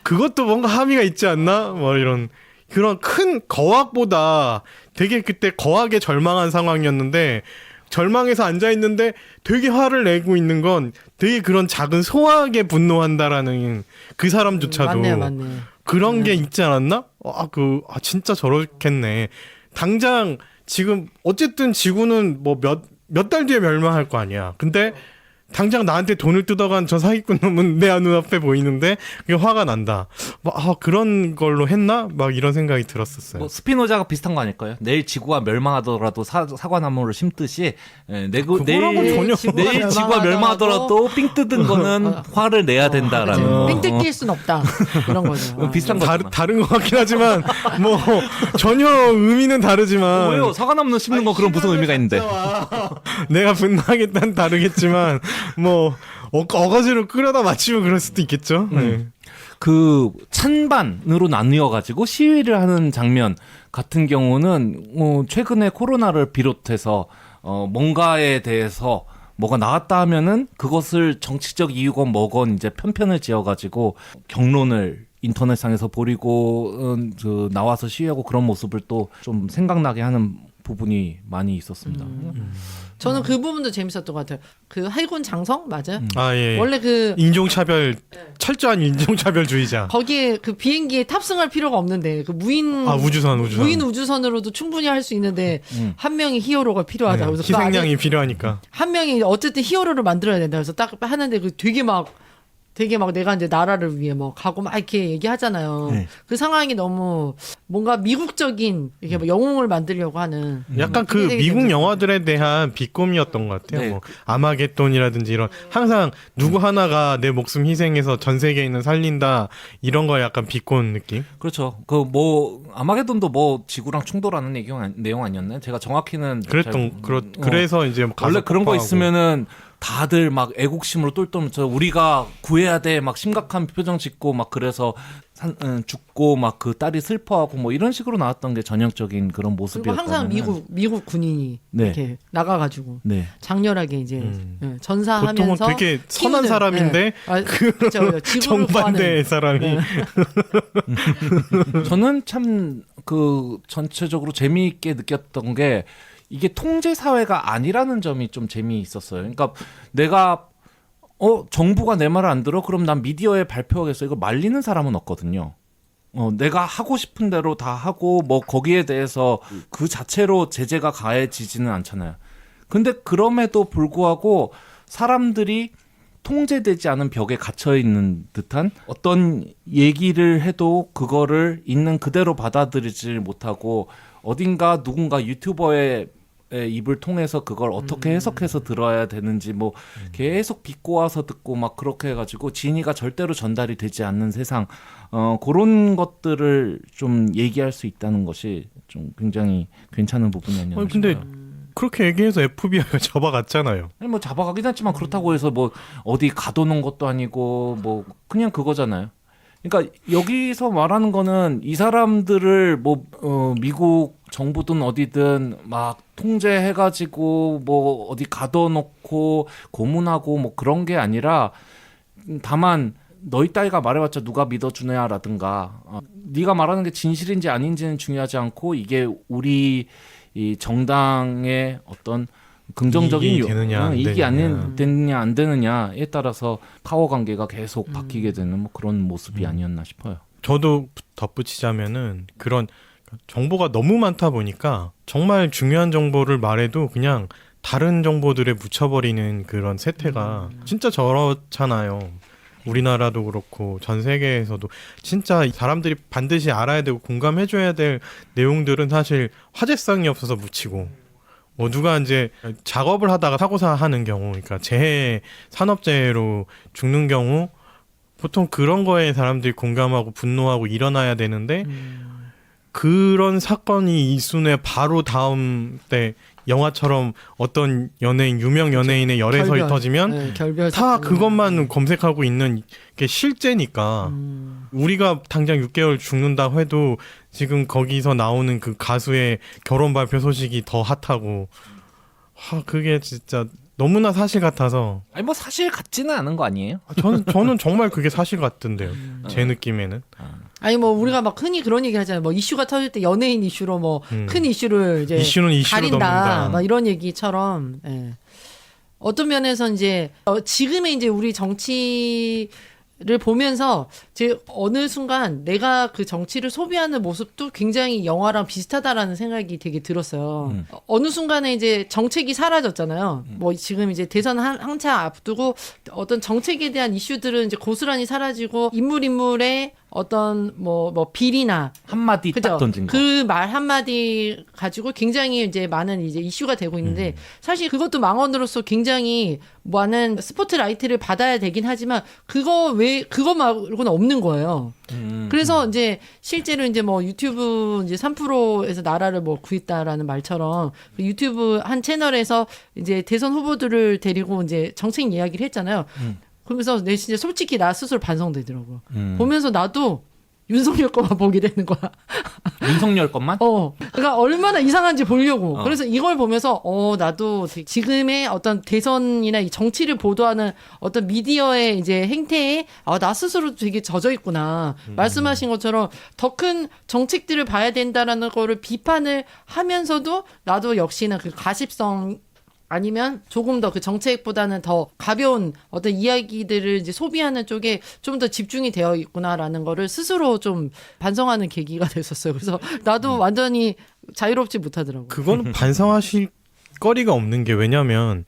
그것도 뭔가 함의가 있지 않나? 뭐 이런. 그런 큰 거학보다 되게 그때 거학에 절망한 상황이었는데 절망해서 앉아있는데 되게 화를 내고 있는 건 되게 그런 작은 소학에 분노한다라는 그 사람조차도 맞네요. 그런 게 있지 않았나? 진짜 저렇겠네. 당장 지금 어쨌든 지구는 뭐 몇 달 뒤에 멸망할 거 아니야. 근데 당장 나한테 돈을 뜯어간 저 사기꾼 놈은 내 눈앞에 보이는데 그게 화가 난다. 그런 걸로 했나? 막 이런 생각이 들었었어요. 스피노자가 비슷한 거 아닐까요? 내일 지구가 멸망하더라도 사과나무를 심듯이 내일 지구가 멸망하더라도 삥 뜯은 거는 화를 내야 된다라는. 삥 뜯길 순 없다. 이런 거죠. 비슷한 거 다른 것 같긴 하지만 뭐 전혀 의미는 다르지만. 왜요? 사과나무 심는 거 그런 무슨 의미가 있는데. 내가 분노하겠다는 다르겠지만 뭐 어거지로 끌어다 맞추면 그럴 수도 있겠죠. 네. 그 찬반으로 나뉘어 가지고 시위를 하는 장면 같은 경우는 최근에 코로나를 비롯해서 뭔가에 대해서 뭐가 나왔다 하면은 그것을 정치적 이유건 뭐건 이제 편편을 지어가지고 경론을 인터넷상에서 벌이고 나와서 시위하고 그런 모습을 또 좀 생각나게 하는 부분이 많이 있었습니다. 저는 그 부분도 재밌었던 것 같아요. 그 해군 장성 맞아요? 아 예. 원래 그 인종차별 철저한 인종차별주의자. 거기에 그 비행기에 탑승할 필요가 없는데 그 무인 우주선. 무인 우주선으로도 충분히 할 수 있는데 한 명이 히어로가 필요하다. 네, 그래서 희생양이 필요하니까. 한 명이 어쨌든 히어로를 만들어야 된다. 그래서 딱 하는데 그 되게 막 내가 이제 나라를 위해 뭐 가고 막 이렇게 얘기하잖아요. 네. 그 상황이 너무 뭔가 미국적인 이렇게 뭐 영웅을 만들려고 하는 약간 그 미국 영화들에 대한 비꼼이었던 것 같아요. 네. 뭐 아마겟돈이라든지 이런 항상 누구 하나가 내 목숨 희생해서 전 세계에 있는 살린다 이런 거 약간 비꼰 느낌. 그렇죠. 그 뭐 아마게돈도 뭐 지구랑 충돌하는 내용 아니었나요? 제가 정확히는 그래서 이제 뭐 원래 그런 거 가서 있으면은 다들 막 애국심으로 똘똘 우리가 구해야 돼 막 심각한 표정 짓고 막 그래서 죽고 막 그 딸이 슬퍼하고 뭐 이런 식으로 나왔던 게 전형적인 그런 그리고 모습이었다면 항상 미국 군인이 네. 이렇게 나가가지고 네. 장렬하게 이제 보통은 전사하면서 되게 선한 사람인데 네. 정반대의 사람이 저는 참 그 전체적으로 재미있게 느꼈던 게 이게 통제 사회가 아니라는 점이 좀 재미있었어요. 그러니까 내가 정부가 내 말을 안 들어? 그럼 난 미디어에 발표하겠어. 이거 말리는 사람은 없거든요. 내가 하고 싶은 대로 다 하고 뭐 거기에 대해서 그 자체로 제재가 가해지지는 않잖아요. 근데 그럼에도 불구하고 사람들이 통제되지 않은 벽에 갇혀 있는 듯한 어떤 얘기를 해도 그거를 있는 그대로 받아들이지 못하고 어딘가 누군가 유튜버의 입을 통해서 그걸 어떻게 해석해서 들어야 되는지 뭐 계속 비꼬아서 듣고 막 그렇게 해가지고 진위가 절대로 전달이 되지 않는 세상 그런 것들을 좀 얘기할 수 있다는 것이 좀 굉장히 괜찮은 부분이 아니었나 근데 싶어요. 그렇게 얘기해서 FBI가 잡아갔잖아요. 아니 뭐 잡아가긴 했지만 그렇다고 해서 뭐 어디 가둬놓은 것도 아니고 뭐 그냥 그거잖아요. 그러니까 여기서 말하는 거는 이 사람들을 뭐 미국 정부든 어디든 막 통제해가지고 뭐 어디 가둬놓고 고문하고 뭐 그런 게 아니라 다만 너희 따위가 말해봤자 누가 믿어주냐라든가 네가 말하는 게 진실인지 아닌지는 중요하지 않고 이게 우리 이 정당의 어떤 긍정적인 이익이 되느냐, 안 이익이 되느냐. 되느냐 안 되느냐에 따라서 파워 관계가 계속 바뀌게 되는 뭐 그런 모습이 아니었나 싶어요. 저도 덧붙이자면은 그런 정보가 너무 많다 보니까 정말 중요한 정보를 말해도 그냥 다른 정보들에 묻혀버리는 그런 세태가 진짜 저렇잖아요. 우리나라도 그렇고 전 세계에서도 진짜 사람들이 반드시 알아야 되고 공감해줘야 될 내용들은 사실 화제성이 없어서 묻히고 뭐 누가 이제 작업을 하다가 사고사하는 경우 그러니까 재해 산업재해로 죽는 경우 보통 그런 거에 사람들이 공감하고 분노하고 일어나야 되는데 그런 사건이 있은 후에 바로 다음 때 영화처럼 어떤 유명 연예인의 열애설이 터지면 결별 다 사건이. 그것만 검색하고 있는 게 실제니까 우리가 당장 6개월 죽는다고 해도 지금 거기서 나오는 그 가수의 결혼 발표 소식이 더 핫하고 그게 진짜 너무나 사실 같아서 아니 뭐 사실 같지는 않은 거 아니에요? 저는 정말 그게 사실 같던데요. 제 느낌에는. 아니 뭐 우리가 막 흔히 그런 얘기 하잖아요. 뭐 이슈가 터질 때 연예인 이슈로 뭐 큰 이슈를 이제 이슈는 이슈로 가린다. 덮는다. 막 이런 얘기처럼 어떤 면에서 이제 지금의 이제 우리 정치를 보면서 제 어느 순간 내가 그 정치를 소비하는 모습도 굉장히 영화랑 비슷하다라는 생각이 되게 들었어요. 어느 순간에 이제 정책이 사라졌잖아요. 뭐 지금 이제 대선 한참 앞두고 어떤 정책에 대한 이슈들은 이제 고스란히 사라지고 인물의 어떤 뭐 비리나 한마디 그죠? 딱 던진 거. 그 말 한마디 가지고 굉장히 이제 많은 이제 이슈가 되고 있는데 사실 그것도 망언으로서 굉장히 많은 스포트라이트를 받아야 되긴 하지만 그거 말고는 없는 거예요. 그래서 이제 실제로 이제 뭐 유튜브 이제 3%에서 나라를 뭐 구했다라는 말처럼 그 유튜브 한 채널에서 이제 대선 후보들을 데리고 이제 정책 이야기를 했잖아요. 그러면서 내 진짜 솔직히 나 스스로 반성되더라고. 보면서 나도 윤석열 거만 보게 되는 거야. 윤석열 것만? 그러니까 얼마나 이상한지 보려고. 어. 그래서 이걸 보면서 나도 지금의 어떤 대선이나 이 정치를 보도하는 어떤 미디어의 이제 행태에 나 스스로 되게 젖어 있구나. 말씀하신 것처럼 더 큰 정책들을 봐야 된다라는 거를 비판을 하면서도 나도 역시나 그 가십성 아니면 조금 더 그 정책보다는 더 가벼운 어떤 이야기들을 이제 소비하는 쪽에 좀 더 집중이 되어 있구나라는 거를 스스로 좀 반성하는 계기가 됐었어요. 그래서 나도 완전히 자유롭지 못하더라고요. 그거는 반성하실 거리가 없는 게 왜냐면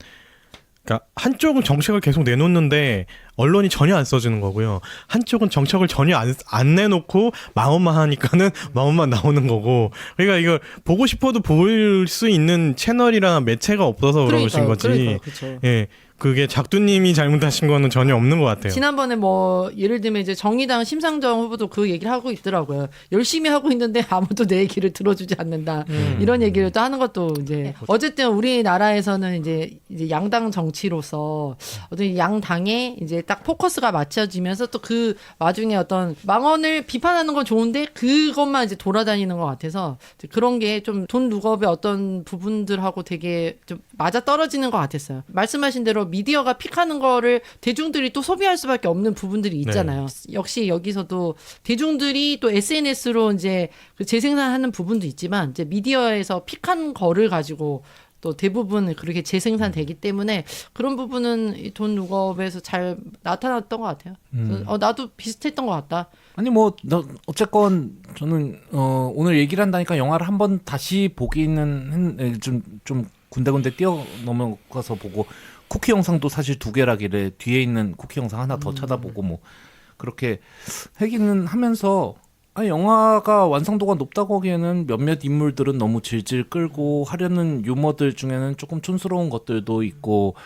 그러니까 한쪽은 정책을 계속 내놓는데 언론이 전혀 안 써주는 거고요. 한쪽은 정책을 전혀 안 내놓고 마음만 하니까는 마음만 나오는 거고. 그러니까 이걸 보고 싶어도 볼 수 있는 채널이나 매체가 없어서 그러신 거지. 그렇죠. 예, 그게 작두님이 잘못하신 거는 전혀 없는 것 같아요. 지난번에 뭐 예를 들면 이제 정의당 심상정 후보도 그 얘기를 하고 있더라고요. 열심히 하고 있는데 아무도 내 얘기를 들어주지 않는다. 이런 얘기를 또 하는 것도 이제 어쨌든 우리나라에서는 이제 양당 정치로서 어떤 양당에 이제 딱 포커스가 맞춰지면서 또 그 와중에 어떤 망언을 비판하는 건 좋은데 그것만 이제 돌아다니는 것 같아서 그런 게 좀 돈 룩업의 어떤 부분들하고 되게 좀 맞아 떨어지는 것 같았어요. 말씀하신 대로 미디어가 픽하는 거를 대중들이 또 소비할 수밖에 없는 부분들이 있잖아요. 역시 여기서도 대중들이 또 SNS로 이제 그 재생산하는 부분도 있지만 이제 미디어에서 픽한 거를 가지고 또 대부분 그렇게 재생산되기 때문에 그런 부분은 이 돈 룩업에서 잘 나타났던 것 같아요. 그래서 나도 비슷했던 것 같다. 아니 어쨌건 저는 오늘 얘기를 한다니까 영화를 한번 다시 보기는 좀 군데군데 뛰어 넘어가서 보고 쿠키 영상도 사실 2개라길래 뒤에 있는 쿠키 영상 하나 더 찾아보고 뭐 그렇게 하기는 하면서 영화가 완성도가 높다고 하기에는 몇몇 인물들은 너무 질질 끌고 하려는 유머들 중에는 조금 촌스러운 것들도 있고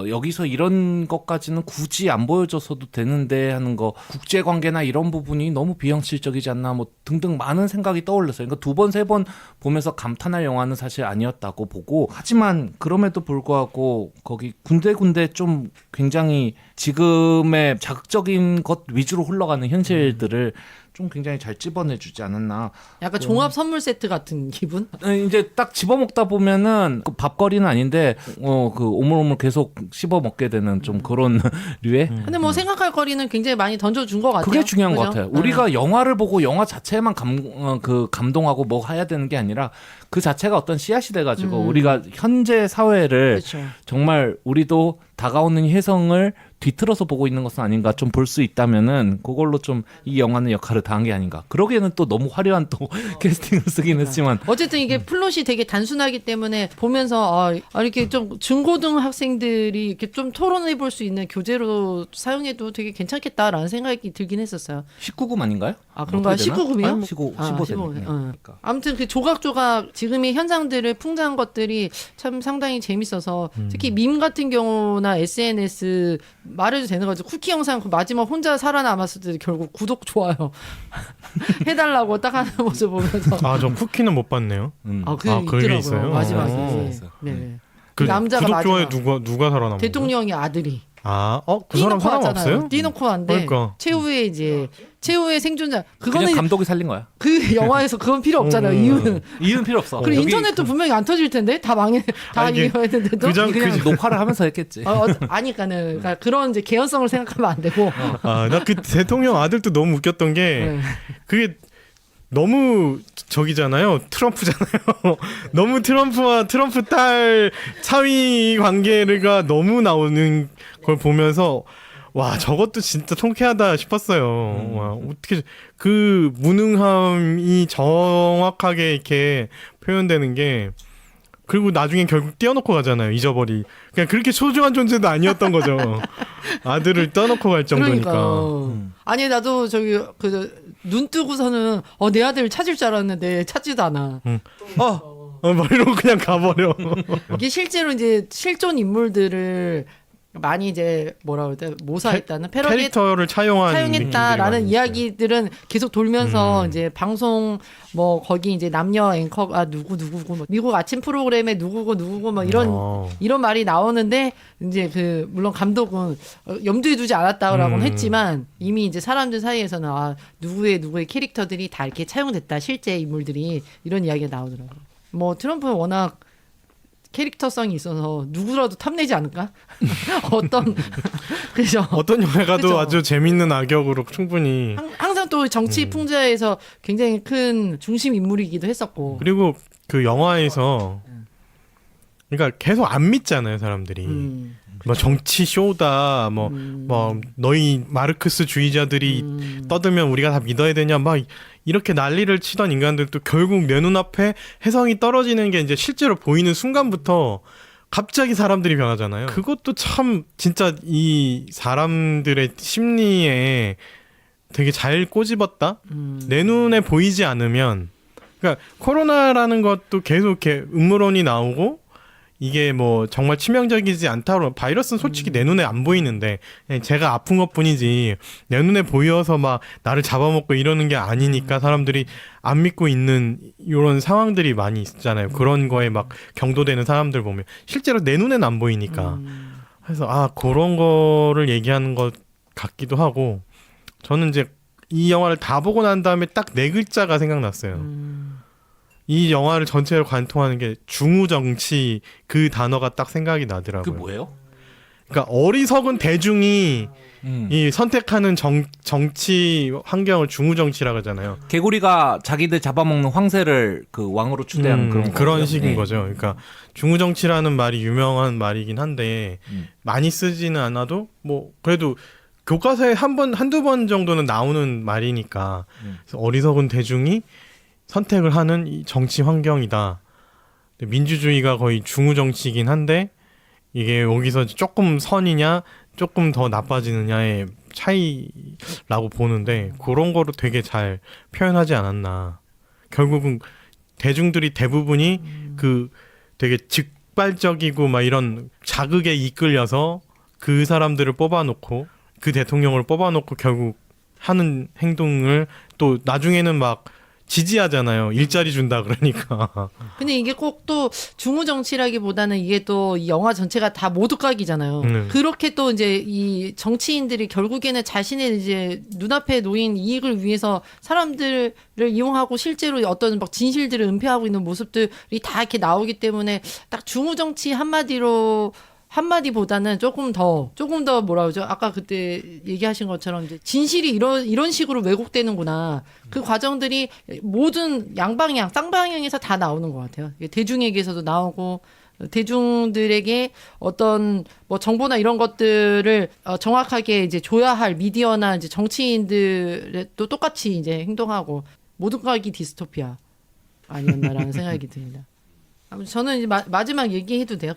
여기서 이런 것까지는 굳이 안 보여줘서도 되는데 하는 거 국제관계나 이런 부분이 너무 비현실적이지 않나 뭐 등등 많은 생각이 떠올랐어요. 그러니까 2번, 3번 보면서 감탄할 영화는 사실 아니었다고 보고 하지만 그럼에도 불구하고 거기 군데군데 좀 굉장히 지금의 자극적인 것 위주로 흘러가는 현실들을 좀 굉장히 잘 집어내주지 않았나. 약간 종합 선물 세트 같은 기분? 이제 딱 집어먹다 보면은 그 밥거리는 아닌데 그 오물오물 계속 씹어 먹게 되는 좀 그런 류의. 근데 뭐 생각할 거리는 굉장히 많이 던져준 것 같아요. 그게 중요한 그죠? 것 같아요. 우리가 영화를 보고 영화 자체만 감동하고 뭐 해야 되는 게 아니라 그 자체가 어떤 씨앗이 돼가지고 우리가 현재 사회를 그렇죠. 정말 우리도 다가오는 혜성을 뒤틀어서 보고 있는 것은 아닌가 좀 볼 수 있다면은 그걸로 좀 이 영화는 역할을 다한 게 아닌가. 그러기에는 또 너무 화려한 또 캐스팅을 쓰긴 했지만 어쨌든 이게 플롯이 되게 단순하기 때문에 보면서 이렇게 좀 중고등 학생들이 이렇게 좀 토론해 볼 수 있는 교재로 사용해도 되게 괜찮겠다라는 생각이 들긴 했었어요. 19금 아닌가요? 그런가요? 19금이요? 15세네. 그러니까. 아무튼 그 조각조각 지금의 현상들을 풍자한 것들이 참 상당히 재밌어서 특히 밈 같은 경우나 SNS 말해도 되는 거죠. 쿠키 영상 그 마지막 혼자 살아남았을 때 결국 구독 좋아요 해달라고 딱 하는 모습 보면서 저 쿠키는 못 봤네요. 그게 그게 있더라고요. 있어요? 마지막에. 있어요. 네. 그 남자가 구독 좋아요 마지막 누가 살아남은 거예요? 대통령의 아들이 그 사람 살아남았어요? 왔잖아요. 띄놓고 왔는데 그러니까. 최후의 생존자 그냥 그거는 감독이 살린 거야. 그 영화에서 그건 필요 없잖아요. 이유는 필요 없어. 그리고 여기 인터넷도 분명히 안 터질 텐데 다 이게 이거 했는데도 그냥 녹화를 하면서 했겠지. 아니까는 그러니까 그런 이제 개연성을 생각하면 안 되고 나 그 대통령 아들도 너무 웃겼던 게 그게 너무 저기잖아요. 트럼프잖아요. 너무 트럼프와 트럼프 딸 사위 관계가 너무 나오는 걸 보면서 와 저것도 진짜 통쾌하다 싶었어요. 와 어떻게 그 무능함이 정확하게 이렇게 표현되는 게 그리고 나중에 결국 떼어놓고 가잖아요. 잊어버리. 그냥 그렇게 소중한 존재도 아니었던 거죠. 아들을 떠놓고 갈 정도니까. 아니 나도 저기 눈 뜨고서는 내 아들 찾을 줄 알았는데 찾지도 않아. 머리로 그냥 가버려. 이게 실제로 이제 실존 인물들을 많이 이제 뭐라 그래 모사했다는 패러디 캐릭터를 차용한 사용했다라는 느낌들이 많이 이야기들은 계속 돌면서 이제 방송 뭐 거기 이제 남녀 앵커가 누구고 뭐 미국 아침 프로그램에 누구고 뭐 이런 말이 나오는데 이제 그 물론 감독은 염두에 두지 않았다고는 했지만 이미 이제 사람들 사이에서는 누구의 캐릭터들이 다 이렇게 차용됐다 실제 인물들이 이런 이야기가 나오더라고요. 뭐 트럼프는 워낙 캐릭터성이 있어서 누구라도 탐내지 않을까? 그죠? 어떤 영화가도 그죠? 아주 재밌는 악역으로 충분히 항상 또 정치 풍자에서 굉장히 큰 중심 인물이기도 했었고. 그리고 그 영화에서 그러니까 계속 안 믿잖아요 사람들이. 뭐 정치 쇼다 뭐 너희 마르크스 주의자들이 떠들면 우리가 다 믿어야 되냐 막 이렇게 난리를 치던 인간들도 결국 내 눈앞에 혜성이 떨어지는 게 이제 실제로 보이는 순간부터 갑자기 사람들이 변하잖아요. 그것도 참 진짜 이 사람들의 심리에 되게 잘 꼬집었다. 내 눈에 보이지 않으면 그러니까 코로나라는 것도 계속 이렇게 음모론이 나오고 이게 뭐 정말 치명적이지 않다고 바이러스는 솔직히 내 눈에 안 보이는데 제가 아픈 것뿐이지 내 눈에 보여서 막 나를 잡아먹고 이러는 게 아니니까 사람들이 안 믿고 있는 이런 상황들이 많이 있잖아요. 그런 거에 막 경도되는 사람들 보면 실제로 내 눈에는 안 보이니까 그래서 그런 거를 얘기하는 것 같기도 하고 저는 이제 이 영화를 다 보고 난 다음에 딱 네 글자가 생각났어요. 이 영화를 전체를 관통하는 게 중우정치 그 단어가 딱 생각이 나더라고요. 그게 뭐예요? 그러니까 어리석은 대중이 이 선택하는 정치 환경을 중우정치라고 하잖아요. 개구리가 자기들 잡아먹는 황새를 그 왕으로 추대하는 그런 그런 거죠? 식인 네. 거죠. 그러니까 중우정치라는 말이 유명한 말이긴 한데 많이 쓰지는 않아도 뭐 그래도 교과서에 한두 번 정도는 나오는 말이니까 그래서 어리석은 대중이 선택을 하는 이 정치 환경이다. 민주주의가 거의 중우정치이긴 한데 이게 여기서 조금 선이냐 조금 더 나빠지느냐의 차이라고 보는데 그런 거로 되게 잘 표현하지 않았나. 결국은 대중들이 대부분이 그 되게 즉발적이고 막 이런 자극에 이끌려서 그 사람들을 뽑아놓고 그 대통령을 뽑아놓고 결국 하는 행동을 또 나중에는 막 지지하잖아요. 일자리 준다 그러니까. 근데 이게 꼭 또 중우 정치라기보다는 이게 또 이 영화 전체가 다 모두각이잖아요. 그렇게 또 이제 이 정치인들이 결국에는 자신의 이제 눈앞에 놓인 이익을 위해서 사람들을 이용하고 실제로 어떤 막 진실들을 은폐하고 있는 모습들이 다 이렇게 나오기 때문에 딱 중우 정치 한마디보다는 조금 더 뭐라 그러죠? 아까 그때 얘기하신 것처럼 이제 진실이 이런 식으로 왜곡되는구나. 그 과정들이 모든 양방향, 쌍방향에서 다 나오는 것 같아요. 대중에게서도 나오고 대중들에게 어떤 뭐 정보나 이런 것들을 정확하게 이제 줘야 할 미디어나 이제 정치인들도 똑같이 이제 행동하고 모든 각이 디스토피아 아니었나라는 생각이 듭니다. 저는 이제 마지막 얘기해도 돼요.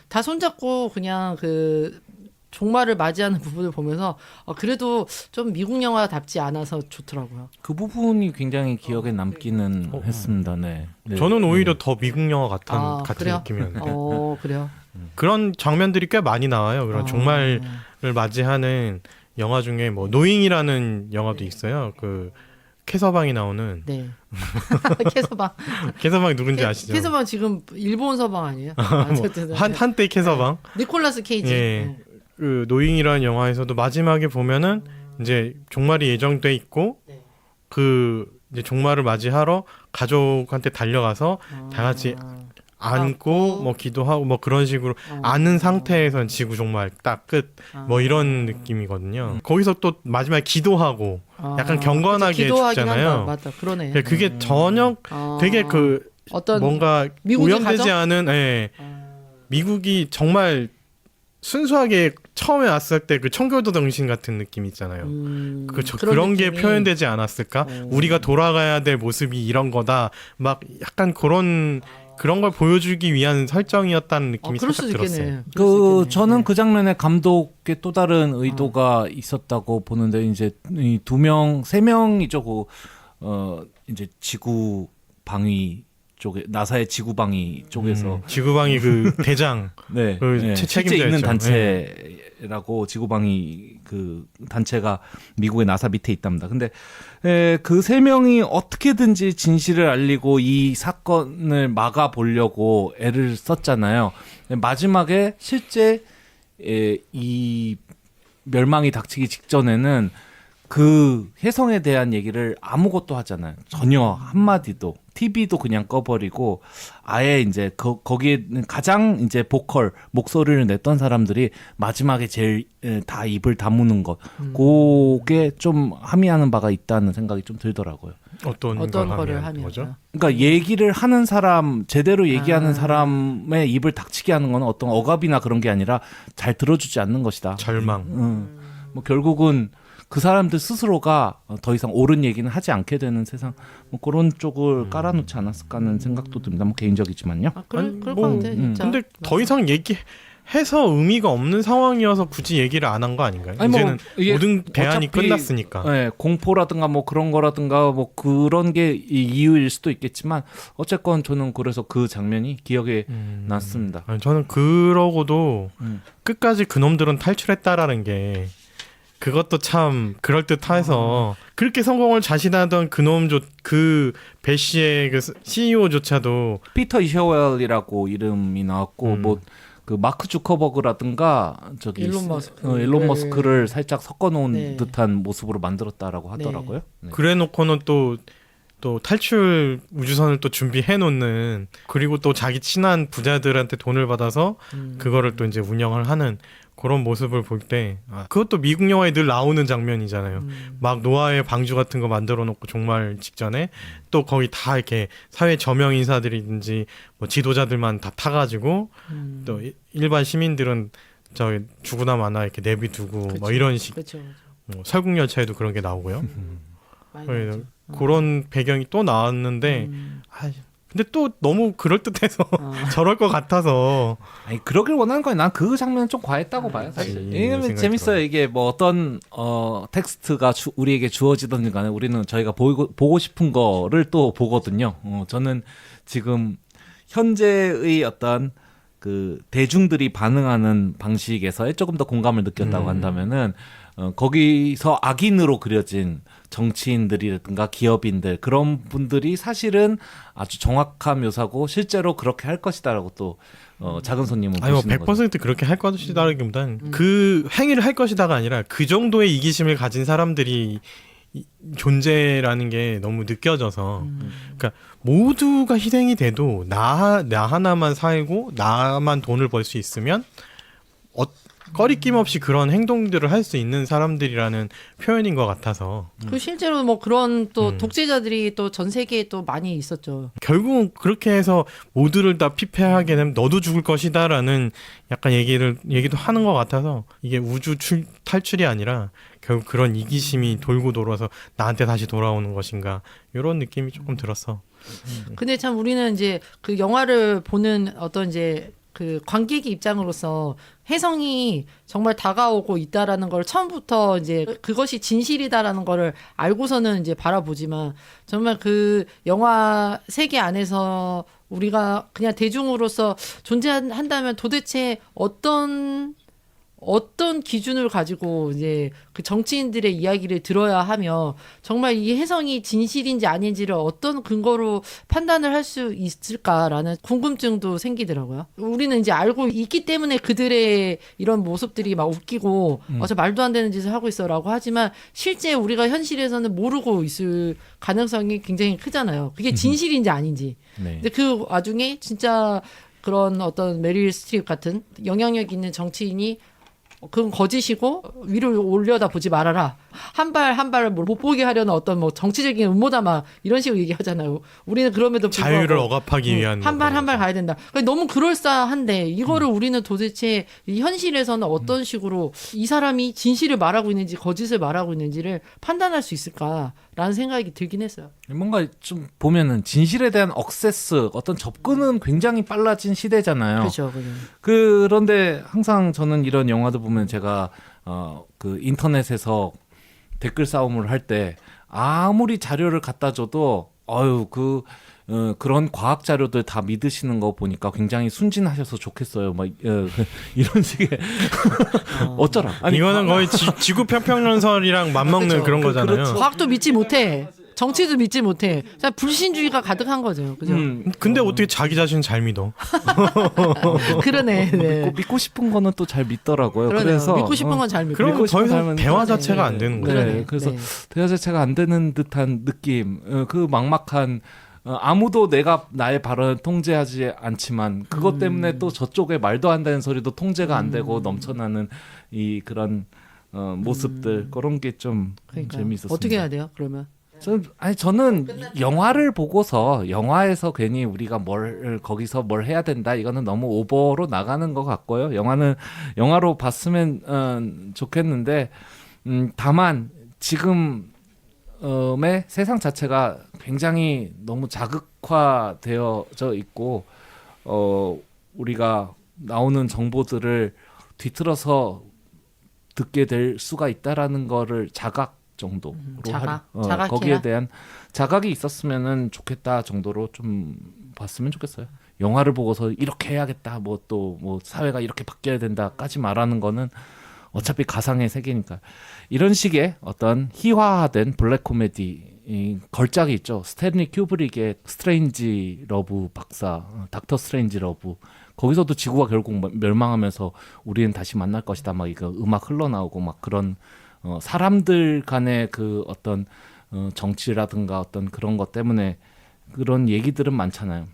다 손잡고 그냥 그 종말을 맞이하는 부분을 보면서 그래도 좀 미국 영화답지 않아서 좋더라고요. 그 부분이 굉장히 기억에 남기는 했습니다. 네. 네. 저는 오히려 더 미국 영화 같은 그래요? 느낌이었는데. 그래요? 그런 장면들이 꽤 많이 나와요. 그런 종말을 맞이하는 영화 중에 뭐 노잉이라는 영화도 있어요. 그 캐서방이 나오는. 네. 캐서방. 캐서방이 누군지 아시죠? 캐서방 지금 일본 서방 아니에요? 한때 캐서방. 니콜라스 케이지. 예. 그 노잉이라는 영화에서도 마지막에 보면은 이제 종말이 예정돼 있고 그 이제 종말을 맞이하러 가족한테 달려가서 다 같이 안고 뭐 기도하고 뭐 그런 식으로 아는 상태에선 지구 종말 딱 끝 뭐 이런 느낌이거든요. 거기서 또 마지막에 기도하고 약간 경건하게 죽잖아요. 맞다, 그러네. 그게 전혀 되게 그 어떤 뭔가 오염되지 가정? 않은 미국이 정말 순수하게 처음에 왔을 때 그 청교도 정신 같은 느낌 있잖아요. 그런 게 표현되지 않았을까? 우리가 돌아가야 될 모습이 이런 거다. 막 약간 그런 걸 보여주기 위한 설정이었다는 느낌이 살짝 들었어요. 저는 그 장면에 감독의 또 다른 의도가 있었다고 보는데 이제 이 세 명이죠. 이제 지구 방위 쪽에 나사의 지구방위 쪽에서 지구방위 그 대장 네, 그 네, 실제 책임자였죠. 있는 단체라고 지구방위 그 단체가 미국의 나사 밑에 있답니다. 근데 그 세 명이 어떻게든지 진실을 알리고 이 사건을 막아 보려고 애를 썼잖아요. 마지막에 실제 이 멸망이 닥치기 직전에는 그 혜성에 대한 얘기를 아무것도 하잖아요. 전혀 한마디도. TV도 그냥 꺼버리고 아예 이제 거기에 가장 이제 보컬 목소리를 냈던 사람들이 마지막에 제일 다 입을 다무는 것. 그게 좀 함의하는 바가 있다는 생각이 좀 들더라고요. 어떤 거를 하면 거죠? 그러니까 얘기를 하는 사람, 제대로 얘기하는 사람의 입을 닥치게 하는 건 어떤 억압이나 그런 게 아니라 잘 들어주지 않는 것이다. 절망. 뭐 결국은 그 사람들 스스로가 더 이상 옳은 얘기는 하지 않게 되는 세상, 뭐 그런 쪽을 깔아놓지 않았을까 하는 생각도 듭니다. 뭐 개인적이지만요. 그럴 것 뭐, 같아 진짜. 근데 더 이상 얘기해서 의미가 없는 상황이어서 굳이 얘기를 안 한 거 아닌가요? 아니, 뭐 이제는 이게 모든 대안이 어차피, 끝났으니까. 네, 공포라든가 뭐 그런 거라든가 뭐 그런 게 이유일 수도 있겠지만 어쨌건 저는 그래서 그 장면이 기억에 났습니다. 아니, 저는 그러고도 끝까지 그놈들은 탈출했다라는 게 그것도 참 그럴듯해서 그렇게 성공을 자신하던 그 배씨의 그 CEO조차도 피터 이셔웰이라고 이름이 나왔고 뭐 그 마크 주커버그라든가 저기 일론 머스크를 살짝 섞어놓은 네. 듯한 모습으로 만들었다라고 하더라고요. 네. 그래놓고는 또 탈출 우주선을 또 준비해 놓는, 그리고 또 자기 친한 부자들한테 돈을 받아서 그거를 또 이제 운영을 하는 그런 모습을 볼 때, 그것도 미국 영화에 늘 나오는 장면이잖아요. 막 노아의 방주 같은 거 만들어 놓고 종말 직전에 또 거기 다 이렇게 사회 저명 인사들이든지 뭐 지도자들만 다 타가지고 또 일반 시민들은 저 죽으나 마나 이렇게 내비두고 그쵸. 뭐 이런 식. 그렇죠. 설국열차에도 그런 게 나오고요. 많이 그래서 나오죠. 그런 배경이 또 나왔는데 근데 또 너무 그럴듯해서 저럴 것 같아서. 아니 그러길 원하는 거야. 난 그 장면은 좀 과했다고 봐요. 사실. 왜냐면 생각이 재밌어요. 들어요. 이게 뭐 어떤 텍스트가 우리에게 주어지든 간에 우리는 저희가 보고 싶은 거를 또 보거든요. 저는 지금 현재의 어떤 그 대중들이 반응하는 방식에서의 조금 더 공감을 느꼈다고 한다면은 거기서 악인으로 그려진 정치인들이라든가 기업인들 그런 분들이 사실은 아주 정확한 묘사고 실제로 그렇게 할 것이다라고 또 작은 손님은 아니 뭐 보시는 거죠. 100% 그렇게 할 것이다라기보다는 그 행위를 할 것이다가 아니라 그 정도의 이기심을 가진 사람들이 존재라는 게 너무 느껴져서, 그러니까 모두가 희생이 돼도 나 하나만 살고 나만 돈을 벌 수 있으면 꺼리낌 없이 그런 행동들을 할 수 있는 사람들이라는 표현인 것 같아서, 그 실제로 뭐 그런 또 독재자들이 또 전 세계에 또 많이 있었죠. 결국은 그렇게 해서 모두를 다 피폐하게 되면 너도 죽을 것이다라는 약간 얘기도 하는 것 같아서, 이게 우주 탈출이 아니라 결국 그런 이기심이 돌고 돌아서 나한테 다시 돌아오는 것인가, 이런 느낌이 조금 들었어. 근데 참 우리는 이제 그 영화를 보는 어떤 이제 그 관객의 입장으로서 혜성이 정말 다가오고 있다라는 걸 처음부터 이제 그것이 진실이다라는 거를 알고서는 이제 바라보지만, 정말 그 영화 세계 안에서 우리가 그냥 대중으로서 존재한다면 도대체 어떤 기준을 가지고 이제 그 정치인들의 이야기를 들어야 하며, 정말 이 혜성이 진실인지 아닌지를 어떤 근거로 판단을 할 수 있을까라는 궁금증도 생기더라고요. 우리는 이제 알고 있기 때문에 그들의 이런 모습들이 막 웃기고 저 말도 안 되는 짓을 하고 있어라고 하지만, 실제 우리가 현실에서는 모르고 있을 가능성이 굉장히 크잖아요. 그게 진실인지 아닌지. 네. 근데 그 와중에 진짜 그런 어떤 메릴 스트립 같은 영향력 있는 정치인이 그건 거짓이고 위로 올려다 보지 말아라. 한 발 못 보게 하려는 어떤 뭐 정치적인 음모다 막 이런 식으로 얘기하잖아요. 우리는 그럼에도 불구하고 자유를 억압하기 위한 한 발 가야 된다. 너무 그럴싸한데 이거를 우리는 도대체 이 현실에서는 어떤 식으로 이 사람이 진실을 말하고 있는지 거짓을 말하고 있는지를 판단할 수 있을까라는 생각이 들긴 했어요. 뭔가 좀 보면은 진실에 대한 억세스, 어떤 접근은 굉장히 빨라진 시대잖아요. 그렇죠. 그런데 항상 저는 이런 영화들 보면 제가 그 인터넷에서 댓글 싸움을 할 때 아무리 자료를 갖다 줘도 그런 과학 자료들 다 믿으시는 거 보니까 굉장히 순진하셔서 좋겠어요. 막 이런 식의 어쩌라. 아니, 이거는 거의 지구 평평론설이랑 맞먹는 그런 거잖아요. 그렇죠. 과학도 믿지 못해. 정치도 믿지 못해. 그냥 불신주의가 가득한 거죠. 그죠? 근데 어떻게 자기 자신 잘 믿어? 그러네. 네. 믿고 싶은 거는 또 잘 믿더라고요. 그러네요. 그래서 믿고 싶은 건 잘 믿고. 그럼 믿고 더 싶은 이상 사람은 대화 그러네. 자체가 안 되는 거예요. 그러네. 네, 그래서 네. 대화 자체가 안 되는 듯한 느낌, 그 막막한 아무도 나의 발언을 통제하지 않지만 그것 때문에 또 저쪽에 말도 안 되는 소리도 통제가 안 되고 넘쳐나는 이 그런 모습들 그런 게 좀 그러니까요. 재미있었습니다. 어떻게 해야 돼요? 그러면 저는 영화를 보고서 영화에서 괜히 우리가 거기서 뭘 해야 된다 이거는 너무 오버로 나가는 것 같고요. 영화로 봤으면 좋겠는데 다만 지금의 세상 자체가 굉장히 너무 자극화되어져 있고 우리가 나오는 정보들을 뒤틀어서 듣게 될 수가 있다라는 거를 자각 정도로 자각해라? 거기에 대한 자각이 있었으면은 좋겠다 정도로 좀 봤으면 좋겠어요. 영화를 보고서 이렇게 해야겠다, 뭐 사회가 이렇게 바뀌어야 된다까지 말하는 거는 어차피 가상의 세계니까. 이런 식의 어떤 희화화된 블랙 코미디 걸작이 있죠. 스탠리 큐브릭의 스트레인지 러브 박사, 닥터 스트레인지 러브. 거기서도 지구가 결국 멸망하면서 우리는 다시 만날 것이다. 막 이거 음악 흘러나오고 막 그런 사람들 간의 그 어떤 정치라든가 어떤 그런 것 때문에 그런 얘기들은 많잖아요.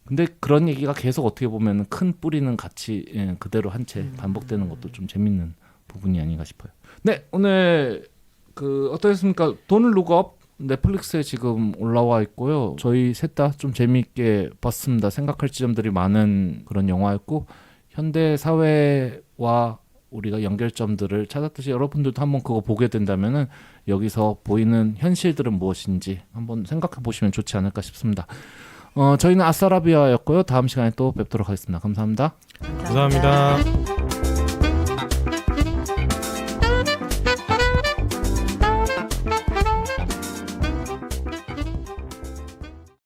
근데 그런 얘기가 계속 어떻게 보면 큰 뿌리는 같이 그대로 한 채 반복되는 것도 좀 재밌는 부분이 아닌가 싶어요. 네, 오늘 어떠셨습니까? Don't Look Up 넷플릭스에 지금 올라와 있고요. 저희 셋 다 좀 재미있게 봤습니다. 생각할 지점들이 많은 그런 영화였고 현대 사회와 우리가 연결점들을 찾았듯이 여러분들도 한번 그거 보게 된다면은 여기서 보이는 현실들은 무엇인지 한번 생각해 보시면 좋지 않을까 싶습니다. 저희는 아싸라비아였고요. 다음 시간에 또 뵙도록 하겠습니다. 감사합니다. 감사합니다.